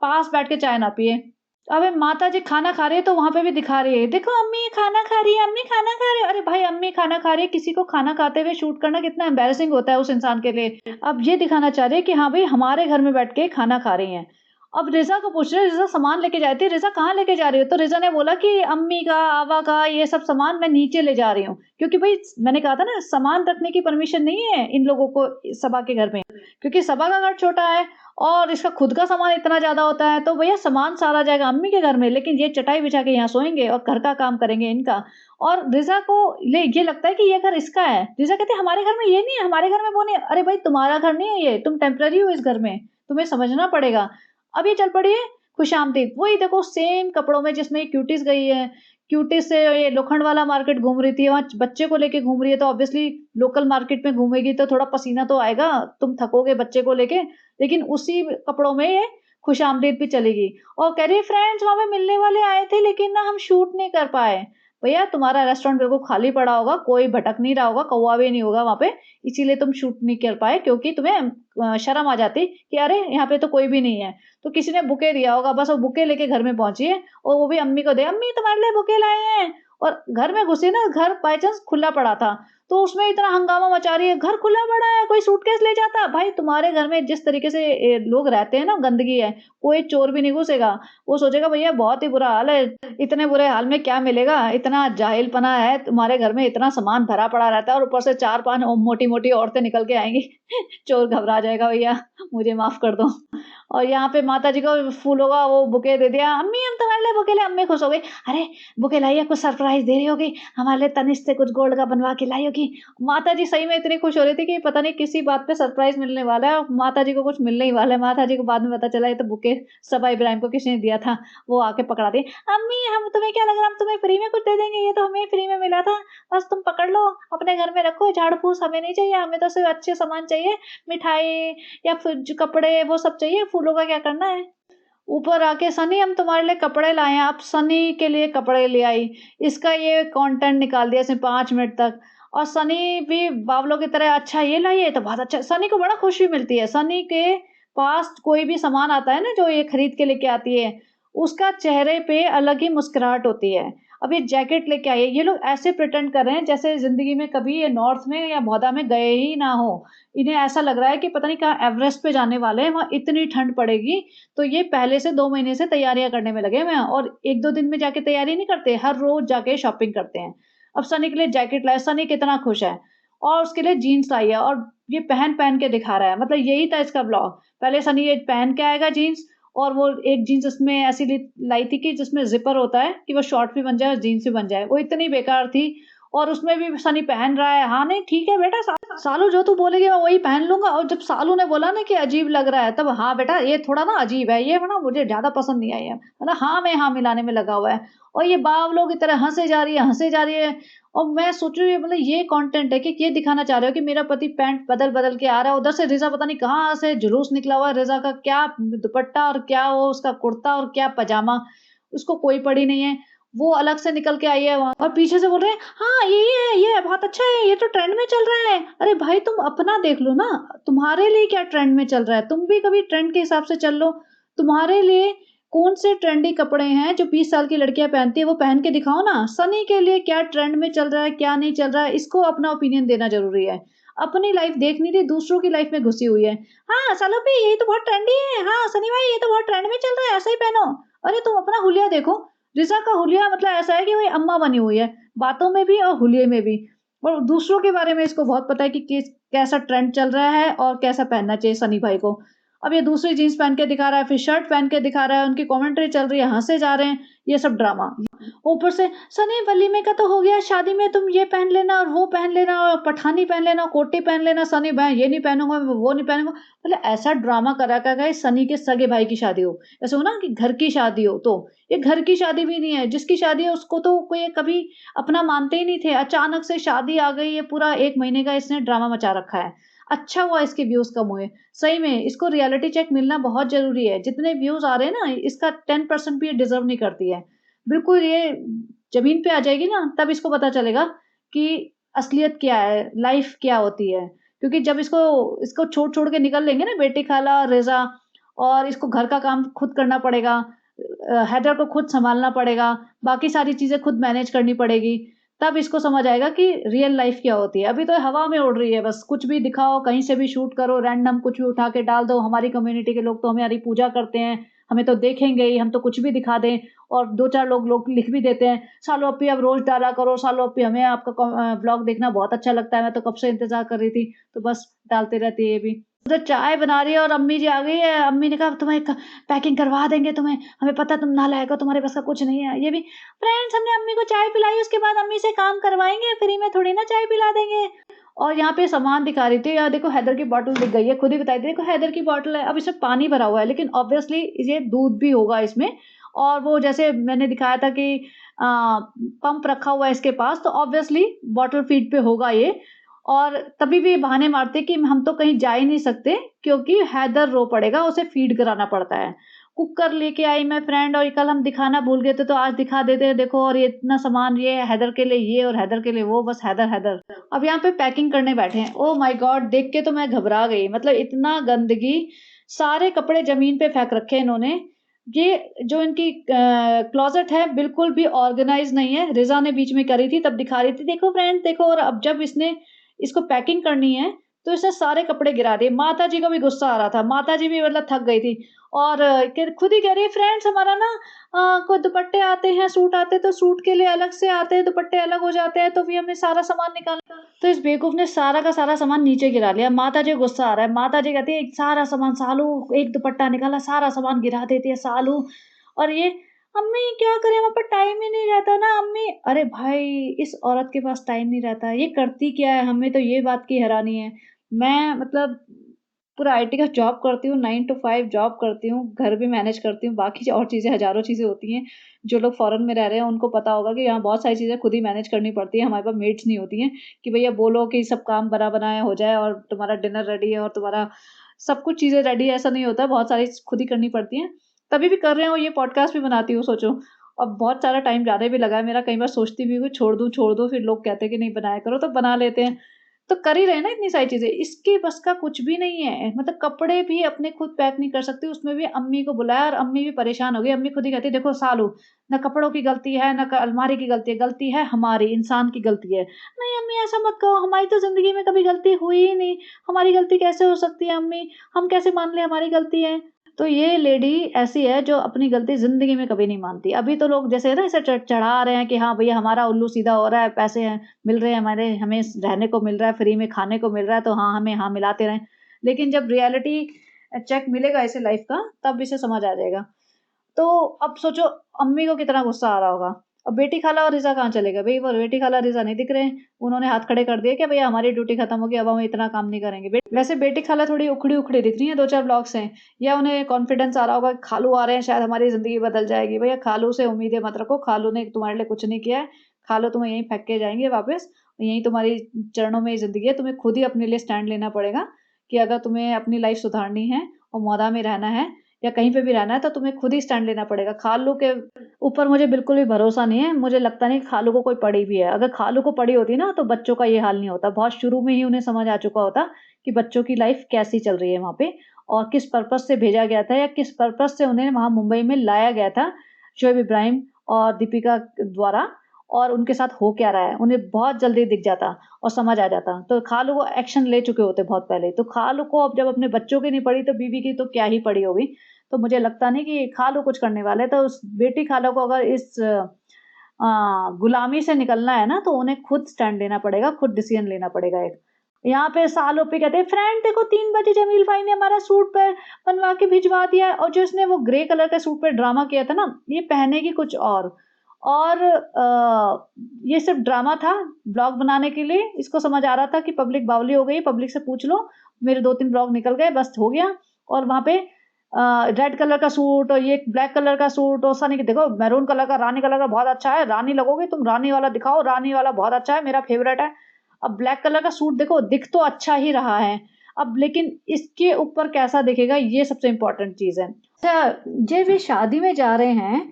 पास बैठ के चाय ना पिए। अबे माता जी खाना खा रही है तो वहाँ पे भी दिखा रही है, देखो अम्मी ये खाना खा रही है, अम्मी खाना खा रही है। अरे भाई अम्मी खाना खा रही है, किसी को खाना खाते हुए शूट करना कितना एम्बैरेसिंग होता है उस इंसान के लिए। अब ये दिखाना चाह रही है कि हाँ भाई हमारे घर में बैठ के खाना खा रही हैं। अब रिज़ा को पूछ रहे हैं, रिज़ा सामान लेके जाती है, रिज़ा कहाँ लेके जा रही हो? तो रिज़ा ने बोला कि अम्मी का, आवा का ये सब सामान मैं नीचे ले जा रही हूँ। क्योंकि भई मैंने कहा था ना, सामान रखने की परमिशन नहीं है इन लोगों को सबा के घर में। क्योंकि सबा का घर छोटा है और इसका खुद का सामान इतना ज़्यादा होता है, तो भैया सामान सारा जाएगा अम्मी के घर में, लेकिन ये चटाई बिछा के यहाँ सोएँगे और घर का काम करेंगे इनका। और रिज़ा को ये लगता है कि ये घर इसका है। रिज़ा कहती है हमारे घर में ये नहीं है, हमारे घर में वो नहीं है। अरे भाई तुम्हारा घर नहीं है ये, तुम टेम्परेरी हो इस घर में, तुम्हें समझना पड़ेगा। अब ये चल पड़ी है खुशामदीद, वही देखो सेम कपड़ों में जिसमें ये क्यूटीज़ गई है। क्यूटीज़ से ये लोखंडवाला मार्केट घूम रही थी, वहाँ बच्चे को लेके घूम रही है, तो ऑब्वियसली लोकल मार्केट में घूमेगी तो थोड़ा पसीना तो आएगा, तुम थकोगे बच्चे को लेके। लेकिन उसी कपड़ों में ये खुशामदीद भी चलेगी और कह रही है फ्रेंड्स वहाँ पे मिलने वाले आए थे लेकिन ना हम शूट नहीं कर पाए। भैया तुम्हारा रेस्टोरेंट बिल्कुल खाली पड़ा होगा, कोई भटक नहीं रहा होगा, कौवा भी नहीं होगा वहाँ पे, इसीलिए तुम शूट नहीं कर पाए क्योंकि तुम्हें शर्म आ जाती कि अरे यहाँ पे तो कोई भी नहीं है। तो किसी ने बुके दिया होगा, बस वो बुके लेके घर में पहुँची है और वो भी अम्मी को दे, अम्मी तुम्हारे लिए बुके लाए हैं। और घर में घुसी ना, घर बाय चांस खुला पड़ा था, तो उसमें इतना हंगामा मचा रही है, घर खुला पड़ा है, कोई सूटकेस ले जाता। भाई तुम्हारे घर में जिस तरीके से लोग रहते हैं ना, गंदगी है, कोई चोर भी नहीं घुसेगा। वो सोचेगा भैया बहुत ही बुरा हाल है, इतने बुरे हाल में क्या मिलेगा, इतना जाहिलपना है तुम्हारे घर में, इतना सामान भरा पड़ा रहता है और ऊपर से 4-5 मोटी-मोटी औरतें निकल के आएँगी। चोर घबरा जाएगा, भैया मुझे माफ़ कर दो। और यहाँ पे माता जी को फूलों का वो बुके दे दिया, अम्मी हम तुम्हारे लिए बुके लाए, अम्मी खुश हो गई, अरे बुके लाई है, कुछ सरप्राइज़ दे रही होगी, हमारे लिए तनिष्क से कुछ गोल्ड का बनवा के लाई होगी। माता जी सही में इतनी खुश हो रही थी कि पता नहीं किसी बात पे सरप्राइज़ मिलने वाला है और माता जी को कुछ मिलने ही वाला है। माता जी को बाद में पता चला ये तो बुके सबा इब्राहिम को किसी ने दिया था, वो आके पकड़ा दिए। अम्मी हम तुम्हें क्या लग रहा है हम तुम्हें फ्री में कुछ दे देंगे, ये तो हमें फ्री में मिला था, बस तुम पकड़ लो, अपने घर में रखो, झाड़-फूस हमें नहीं चाहिए, हमें तो सिर्फ़ अच्छे सामान चाहिए, मिठाई या फिर जो कपड़े वो सब चाहिए, फूलों का क्या करना है? ऊपर आके सनी हम तुम्हारे लिए कपड़े लाए हैं, आप सनी के लिए कपड़े ले आई। इसका ये कंटेंट निकाल दिया इसने 5 मिनट तक और सनी भी बावलों की तरह अच्छा ये लाई है तो बहुत अच्छा। सनी को बड़ा खुशी मिलती है। सनी के पास कोई भी सामान आता है ना जो ये खरीद के लेके आती है, उसका चेहरे पे अलग ही मुस्कुराहट होती है। अब ये जैकेट लेके आई है, ये लोग ऐसे प्रिटेंड कर रहे हैं जैसे ज़िंदगी में कभी ये नॉर्थ में या बौदा में गए ही ना हो। इन्हें ऐसा लग रहा है कि पता नहीं कहाँ एवरेस्ट पे जाने वाले हैं, वहाँ इतनी ठंड पड़ेगी, तो ये पहले से 2 महीने से तैयारियाँ करने में लगे हुए हैं और 1-2 दिन में जाके तैयारी नहीं करते, हर रोज़ जाके शॉपिंग करते हैं। अब सनी के लिए जैकेट लाए, सनी कितना खुश है और उसके लिए जीन्स लाई है और ये पहन-पहन के दिखा रहा है, मतलब यही था इसका ब्लॉग। पहले सनी ये पहन के आएगा जीन्स और वो एक जीन्स उसमें ऐसी लाई थी कि जिसमें ज़िपर होता है कि वो शॉर्ट भी बन जाए और जीन्स भी बन जाए, वो इतनी बेकार थी और उसमें भी सनी पहन रहा है। हाँ, नहीं ठीक है बेटा, सालू जो तू बोलेगी मैं वही पहन लूँगा और जब सालू ने बोला ना कि अजीब लग रहा है, तब हाँ बेटा ये थोड़ा ना अजीब है, ये ना मुझे ज़्यादा पसंद नहीं आई है। मतलब हाँ में हाँ मिलाने में लगा हुआ है और ये बावलों की तरह हँसे जा रही है, हँसे जा रही है और मैं सोच रही हूँ मतलब ये कंटेंट है कि ये दिखाना चाह रहे हो कि मेरा पति पैंट बदल-बदल के आ रहा है, उधर से रिज़ा पता नहीं कहाँ से जुलूस निकला हुआ है, रिज़ा का क्या दुपट्टा और क्या वो उसका कुर्ता और क्या पजामा, उसको कोई पड़ी नहीं है। वो अलग से निकल के आई है वहाँ और पीछे से बोल रहे हैं, "हाँ, ये है, बहुत अच्छा है, ये तो ट्रेंड में चल रहा है।" अरे भाई तुम अपना देख लो ना, तुम्हारे लिए क्या ट्रेंड में चल रहा है? तुम भी कभी ट्रेंड के हिसाब से चल लो। तुम्हारे लिए कौन से ट्रेंडी कपड़े हैं जो 20 साल की लड़कियाँ पहनती हैं, वो पहन के दिखाओ ना। सनी के लिए क्या ट्रेंड में चल रहा है, क्या नहीं चल रहा है, इसको अपना ओपिनियन देना ज़रूरी है। अपनी लाइफ़ देख नहीं रही, दूसरों की लाइफ़ में घुसी हुई है। "हाँ, सलोपी ये तो बहुत ट्रेंडी है। हाँ, सनी भाई ये तो बहुत ट्रेंड में चल रहा है, ऐसा ही पहनो।" अरे तुम अपना हुलिया देखो। रिज़ा का हुलिया मतलब ऐसा है कि वही अम्मा बनी हुई है, बातों में भी और हुलिये में भी। और दूसरों के बारे में इसको बहुत पता है कि किस कैसा ट्रेंड चल रहा है और कैसा पहनना चाहिए सनी भाई को। अब ये दूसरी जीन्स पहन के दिखा रहा है, फिर शर्ट पहन के दिखा रहा है, उनकी कमेंट्री चल रही है, हँसे जा रहे हैं, ये सब ड्रामा। ऊपर से सनी वलीमे का तो हो गया, शादी में तुम ये पहन लेना और वो पहन लेना और पठानी पहन लेना, कोटी पहन लेना, सनी मैं ये नहीं पहनूँगा, वो नहीं पहनूँगा। मतलब ऐसा ड्रामा करा कर गए सनी के सगे भाई की शादी हो। ऐसे हो ना कि घर की शादी हो तो, ये घर की शादी भी नहीं है, जिसकी शादी है उसको तो कोई कभी अपना मानते ही नहीं थे। अचानक से शादी आ गई, ये पूरा 1 महीने का इसने ड्रामा मचा रखा है। अच्छा हुआ इसके व्यूज़ कम हुए। सही में इसको रियलिटी चेक मिलना बहुत ज़रूरी है। जितने व्यूज़ आ रहे हैं ना, इसका 10% भी ये डिज़र्व नहीं करती है। बिल्कुल ये ज़मीन पे आ जाएगी ना, तब इसको पता चलेगा कि असलियत क्या है, लाइफ़ क्या होती है। क्योंकि जब इसको छोड़ के निकल लेंगे ना बेटी खाला, रिज़ा, और इसको घर का काम खुद करना पड़ेगा, हैदर को खुद सँभालना पड़ेगा, बाकी सारी चीज़ें खुद मैनेज करनी पड़ेगी, तब इसको समझ आएगा कि रियल लाइफ़ क्या होती है। अभी तो हवा में उड़ रही है बस, कुछ भी दिखाओ, कहीं से भी शूट करो, रैंडम कुछ भी उठा के डाल दो, हमारी कम्युनिटी के लोग तो हमारी पूजा करते हैं, हमें तो देखेंगे ही, हम तो कुछ भी दिखा दें, और 2-4 लोग लिख भी देते हैं, "सालो अप्पी अब रोज़ डाला करो, सालो अप्पी हमें आपका व्लॉग देखना बहुत अच्छा लगता है, मैं तो कब से इंतज़ार कर रही थी।" तो बस डालते रहती है ये भी। उधर चाय बना रही है और अम्मी जी आ गई है, अम्मी ने कहा तुम्हें पैकिंग करवा देंगे तुम्हें, हमें पता है तुम नालायक हो, तुम्हारे बस का कुछ नहीं है। ये भी फ्रेंड्स, हमने अम्मी को चाय पिलाई, उसके बाद अम्मी से काम करवाएँगे, फ्री में थोड़ी ना चाय पिला देंगे। और यहाँ पे सामान दिखा रही थी, यहाँ देखो हैदर की बॉटल दिख गई है, खुद ही बताई थी, देखो हैदर की बॉटल है, अब इसमें पानी भरा हुआ है, लेकिन ऑब्वियसली ये दूध भी होगा इसमें। और वो जैसे मैंने दिखाया था कि अ, पंप रखा हुआ है इसके पास, तो ऑब्वियसली बॉटल फीड पे होगा ये। और तभी भी ये बहाने मारते कि हम तो कहीं जा ही नहीं सकते, क्योंकि हैदर रो पड़ेगा, उसे फीड कराना पड़ता है। कुकर लेके आई मैं फ्रेंड, और कल हम दिखाना भूल गए थे, तो आज दिखा देते हैं, देखो, और ये इतना सामान, ये हैदर के लिए ये और हैदर के लिए वो, बस हैदर हैदर। अब यहाँ पे पैकिंग करने बैठे हैं। Oh my God! देख के तो मैं घबरा गई, मतलब इतना गंदगी, सारे कपड़े ज़मीन पे फेंक रखे हैं इन्होंने। ये जो इनकी क्लोज़ेट है बिल्कुल भी ऑर्गनाइज़ नहीं है। रिज़ा ने बीच में करी थी, तब दिखा रही थी, देखो फ्रेंड देखो, और अब जब इसने इसको पैकिंग करनी है, तो इसने सारे कपड़े गिरा दिए। माताजी को भी गुस्सा आ रहा था, माताजी भी मतलब थक गई थी, और फिर खुद ही कह रही है, फ्रेंड्स हमारा ना कोई दुपट्टे आते हैं, सूट आते हैं, तो सूट के लिए अलग से आते हैं, दुपट्टे अलग हो जाते हैं, तो फिर हमें सारा सामान निकालना। तो इस बेवकूफ़ ने सारा का सारा सामान नीचे गिरा लिया। माताजी को गुस्सा आ रहा है, माताजी कहती है, सारा सामान सालू, एक दुपट्टा निकाला, सारा सामान गिरा देती है सालू। और ये, अम्मी क्या करें, हमारे पास टाइम ही नहीं रहता ना अम्मी। अरे भाई, इस औरत के पास टाइम नहीं रहता, ये करती क्या है, हमें तो ये बात की हैरानी है। मैं मतलब पूरा आईटी का जॉब करती हूँ, 9 टू 5 जॉब करती हूँ, घर भी मैनेज करती हूँ, बाकी और चीज़ें, हज़ारों चीज़ें होती हैं। जो लोग फ़ॉरेन में रह रहे हैं उनको पता होगा कि यहाँ बहुत सारी चीज़ें खुद ही मैनेज करनी पड़ती है, हमारे पास मेड्स नहीं होती हैं कि भैया बोलो कि सब काम बना-बनाया हो जाए और तुम्हारा डिनर रेडी है और तुम्हारा सब कुछ चीज़ें रेडी है, ऐसा नहीं होता है, बहुत सारी खुद ही करनी पड़ती हैं। तभी भी कर रहे हो, ये पॉडकास्ट भी बनाती हूँ सोचो। अब बहुत सारा टाइम ज़्यादा भी लगा है मेरा, कई बार सोचती भी हूँ छोड़ दूँ, फिर लोग कहते हैं कि नहीं बनाया करो, तो बना लेते हैं। तो कर ही रहे हैं ना इतनी सारी चीज़ें, इसके बस का कुछ भी नहीं है। मतलब कपड़े भी अपने खुद पैक नहीं कर सकती, उसमें भी अम्मी को बुलाया और अम्मी भी परेशान हो गई। अम्मी खुद ही कहती है, देखो सालू, ना कपड़ों की गलती है, ना अलमारी की गलती है हमारी, इंसान की गलती है। नहीं अम्मी ऐसा मत कहो, हमारी तो ज़िंदगी में कभी गलती हुई ही नहीं, हमारी गलती कैसे हो सकती है अम्मी? हम कैसे मान लें हमारी गलती है? तो ये लेडी ऐसी है जो अपनी गलती ज़िंदगी में कभी नहीं मानती। अभी तो लोग जैसे ना इसे चढ़ा रहे हैं कि हाँ भैया हमारा उल्लू सीधा हो रहा है, पैसे हैं मिल रहे हैं, हमें रहने को मिल रहा है, फ्री में खाने को मिल रहा है, तो हाँ, हमें हाँ मिलाते रहें। लेकिन जब रियलिटी चेक मिलेगा इसे लाइफ़ का, तब इसे समझ आ जाएगा। तो अब सोचो अम्मी को कितना गुस्सा आ रहा होगा। अब बेटी खाला और रिज़ा कहाँ चले गए? भई वो बेटी खाला रिज़ा नहीं दिख रहे हैं। उन्होंने हाथ खड़े कर दिए कि भैया हमारी ड्यूटी खत्म हो गई, अब हम इतना काम नहीं करेंगे। वैसे बेटी खाला थोड़ी उखड़ी-उखड़ी दिख रही हैं 2-4 ब्लॉग से, या उन्हें कॉन्फिडेंस आ रहा होगा कि खालू आ रहे हैं, शायद हमारी ज़िंदगी बदल जाएगी। भैया खालू से उम्मीदें मत रखो, खालू ने तुम्हारे लिए कुछ नहीं किया है। खालू तुम्हें यहीं फेंक के जाएँगे वापस, यहीं तुम्हारी चरणों में ही ज़िंदगी है। तुम्हें खुद ही अपने लिए स्टैंड लेना पड़ेगा कि अगर तुम्हें अपनी लाइफ़ सुधारनी है और मौदा में रहना है या कहीं पे भी रहना है, तो तुम्हें खुद ही स्टैंड लेना पड़ेगा। खालू के ऊपर मुझे बिल्कुल भी भरोसा नहीं है। मुझे लगता नहीं कि खालू को कोई पड़ी भी है। अगर खालू को पड़ी होती ना, तो बच्चों का ये हाल नहीं होता। बहुत शुरू में ही उन्हें समझ आ चुका होता कि बच्चों की लाइफ़ कैसी चल रही है वहाँ पे, और किस पर्पज़ से भेजा गया था या किस पर्पज़ से उन्हें वहाँ मुंबई में लाया गया था, शोएब इब्राहिम और दीपिका द्वारा, और उनके साथ हो क्या रहा है। उन्हें बहुत जल्दी दिख जाता और समझ आ जाता। तो खालू वो एक्शन ले चुके होते बहुत पहले। तो खालू को अब जब अपने बच्चों की नहीं पड़ी, तो बीवी की तो क्या ही पड़ी होगी। तो मुझे लगता नहीं कि खालू कुछ करने वाले हैं। तो उस बेटी खाला को अगर इस गुलामी से निकलना है ना, तो उन्हें खुद स्टैंड लेना पड़ेगा, खुद डिसीजन लेना पड़ेगा एक। यहाँ पे सालों पे कहते हैं, फ्रेंड देखो 3 बजे जमील भाई ने हमारा सूट पे बनवा के भिजवा दिया है, और जो इसने वो ग्रे कलर के सूट पे ड्रामा किया था ना, ये पहनेगी कुछ और ये सिर्फ ड्रामा था ब्लॉग बनाने के लिए। इसको समझ आ रहा था कि पब्लिक बावली हो गई, पब्लिक से पूछ लो, मेरे 2-3 ब्लॉग निकल गए, बस हो गया। और वहाँ पे रेड कलर का सूट और ये ब्लैक कलर का सूट, और सनी कि देखो मैरून कलर का, रानी कलर का बहुत अच्छा है, रानी लगोगे तुम, रानी वाला दिखाओ, रानी वाला बहुत अच्छा है, मेरा फेवरेट है। अब ब्लैक कलर का सूट देखो, दिख तो अच्छा ही रहा है, अब लेकिन इसके ऊपर कैसा दिखेगा, ये सबसे इम्पोर्टेंट चीज़ है। अच्छा, जब वे शादी में जा रहे हैं,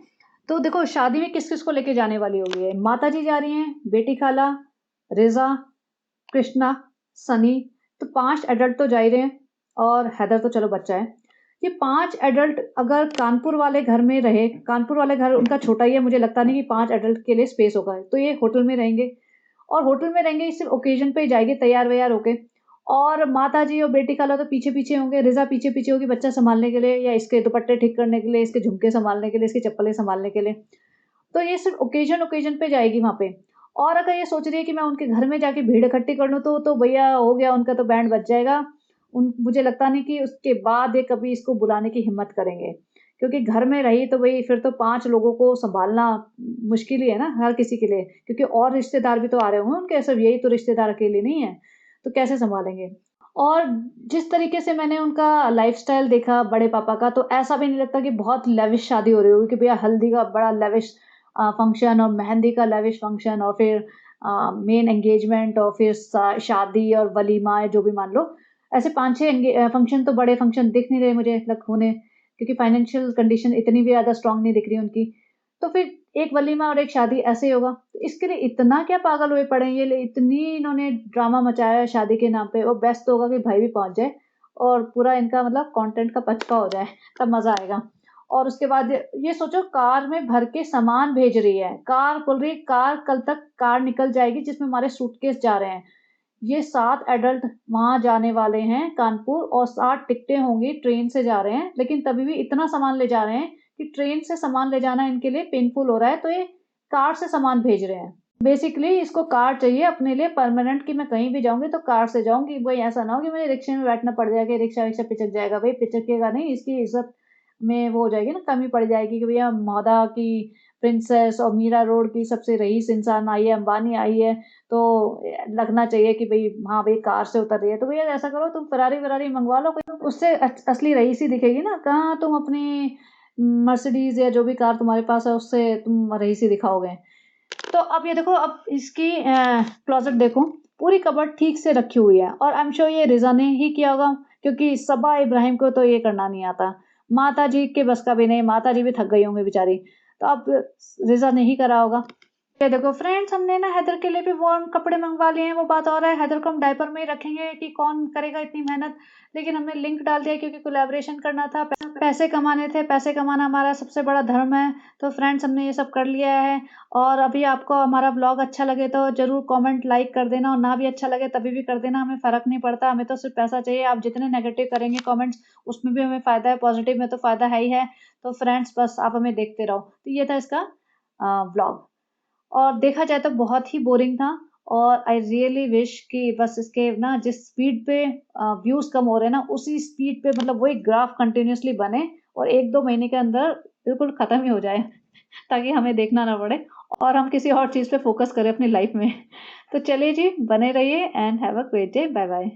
तो देखो शादी में किस-किस को लेके जाने वाली होगी ये? माताजी जा रही हैं, बेटी खाला, रिज़ा, कृष्णा, सनी, तो 5 एडल्ट तो जा ही रहे हैं और हैदर तो चलो बच्चा है। ये 5 एडल्ट अगर कानपुर वाले घर में रहे, कानपुर वाले घर उनका छोटा ही है, मुझे लगता नहीं कि 5 एडल्ट के लिए स्पेस होगा। तो ये होटल में रहेंगे और होटल में रहेंगे, सिर्फ़ ओकेज़न पे ही जाएगी तैयार-वैयार होके। और माताजी और बेटी खाला तो पीछे-पीछे होंगे, रिज़ा पीछे-पीछे होगी बच्चा सँभालने के लिए या इसके दुपट्टे ठीक करने के लिए, इसके झुमके सँभालने के लिए, इसकी चप्पलें सँभालने के लिए। तो ये सिर्फ़ ओकेज़न पे जाएगी वहाँ पे। और अगर ये सोच रही है कि मैं उनके घर में जाके भीड़ इकट्ठी कर लूँ तो भैया हो गया, उनका तो बैंड बज जाएगा। उन मुझे लगता नहीं कि उसके बाद ये कभी इसको बुलाने की हिम्मत करेंगे। क्योंकि घर में रही तो भई फिर तो 5 लोगों को सँभालना मुश्किल ही है ना हर किसी के लिए। क्योंकि और रिश्तेदार भी तो आ रहे होंगे उनके, सिर्फ़ यही तो रिश्तेदार अकेले नहीं है। तो कैसे सँभालेंगे? और जिस तरीके से मैंने उनका लाइफ़स्टाइल देखा बड़े पापा का, तो ऐसा भी नहीं लगता कि बहुत लेविश शादी हो रही होगी कि भैया हल्दी का बड़ा लेविश फंक्शन और मेहंदी का लेविश फंक्शन और फिर मेन एंगेजमेंट और फिर शादी और वलीमा जो भी मान लो। ऐसे 5-6 फंक्शन तो बड़े फंक्शन दिख नहीं रहे मुझे लग होने, क्योंकि फाइनेंशियल कंडीशन इतनी भी ज़्यादा स्ट्रॉन्ग नहीं दिख रही उनकी। तो फिर एक वलीमा और एक शादी ऐसे ही होगा। तो इसके लिए इतना क्या पागल हुए पड़े हैं ये इतनी इन्होंने ड्रामा मचाया है शादी के नाम पे, और बेस्ट तो होगा कि भाई भी पहुँच जाए और पूरा इनका मतलब कंटेंट का पचका हो जाए, तब मज़ा आएगा। और उसके बाद ये सोचो कार में भर के सामान भेज रही है। कार बोल रही है कार कल तक कार निकल जाएगी जिसमें हमारे सूटकेस जा रहे हैं। ये 7 एडल्ट वहाँ जाने वाले हैं कानपुर और 7 टिकटें होंगी, ट्रेन से जा रहे हैं, लेकिन तभी भी इतना सामान ले जा रहे हैं कि ट्रेन से सामान ले जाना इनके लिए पेनफुल हो रहा है, तो ये कार से सामान भेज रहे हैं। बेसिकली इसको कार चाहिए अपने लिए परमानेंट कि मैं कहीं भी जाऊँगी तो कार से जाऊँगी, वही ऐसा ना हो कि मुझे रिक्शे में बैठना पड़ जाए कि रिक्शा-विक्शा पिचक जाएगा। भई पिचकेगा नहीं, इसकी इज़्ज़त में वो हो जाएगी ना, कमी पड़ जाएगी कि भैया मौदा की प्रिंसेस और मीरा रोड की सबसे रईस इंसान आई है, अंबानी आई है, तो लगना चाहिए कि भई हाँ, भई कार से उतर रही है। तो भैया ऐसा करो तुम फ़ेरारी-वेरारी मँगवा लो कोई, उससे असली रईस ही दिखेगी ना। कहाँ तुम अपनी मर्सिडीज़ या जो भी कार तुम्हारे पास है उससे तुम रईस ही दिखाओगे। तो अब ये देखो, अब इसकी क्लोज़ेट देखो, पूरी कबर्ड ठीक से रखी हुई है और आई एम श्योर ये रिज़ा ने ही किया होगा, क्योंकि सबा इब्राहिम को तो ये करना नहीं आता। माताजी के बस का भी नहीं, माताजी भी थक गई होंगी बेचारी। तो अब रिज़ा ने ही करा होगा। ये देखो फ्रेंड्स, हमने ना हैदर के लिए भी वार्म कपड़े मँगवा लिए हैं, वो बात और है। हैदर को हम डायपर में ही रखेंगे कि कौन करेगा इतनी मेहनत, लेकिन हमने लिंक डाल दिया क्योंकि कोलैबोरेशन करना था, पैसे कमाने थे, पैसे कमाना हमारा सबसे बड़ा धर्म है। तो फ्रेंड्स हमने ये सब कर लिया है। और अभी आपको हमारा व्लॉग अच्छा लगे तो ज़रूर कमेंट, लाइक कर देना, और ना भी अच्छा लगे तभी भी कर देना, हमें फ़र्क नहीं पड़ता, हमें तो सिर्फ़ पैसा चाहिए। आप जितने नेगेटिव करेंगे कमेंट्स उसमें भी हमें फ़ायदा है, पॉज़िटिव में तो फ़ायदा है ही है। तो फ्रेंड्स बस आप हमें देखते रहो। तो ये था इसका व्लॉग। और देखा जाए तो बहुत ही बोरिंग था, और आई रियली विश कि बस इसके ना जिस स्पीड पे व्यूज़ कम हो रहे हैं ना, उसी स्पीड पे मतलब वही ग्राफ कंटिन्यूअसली बने और 1-2 महीने के अंदर बिल्कुल खत्म ही हो जाए ताकि हमें देखना ना पड़े और हम किसी और चीज़ पे फ़ोकस करें अपनी लाइफ़ में। तो चलिए जी, बने रहिए and have a great day. Bye bye.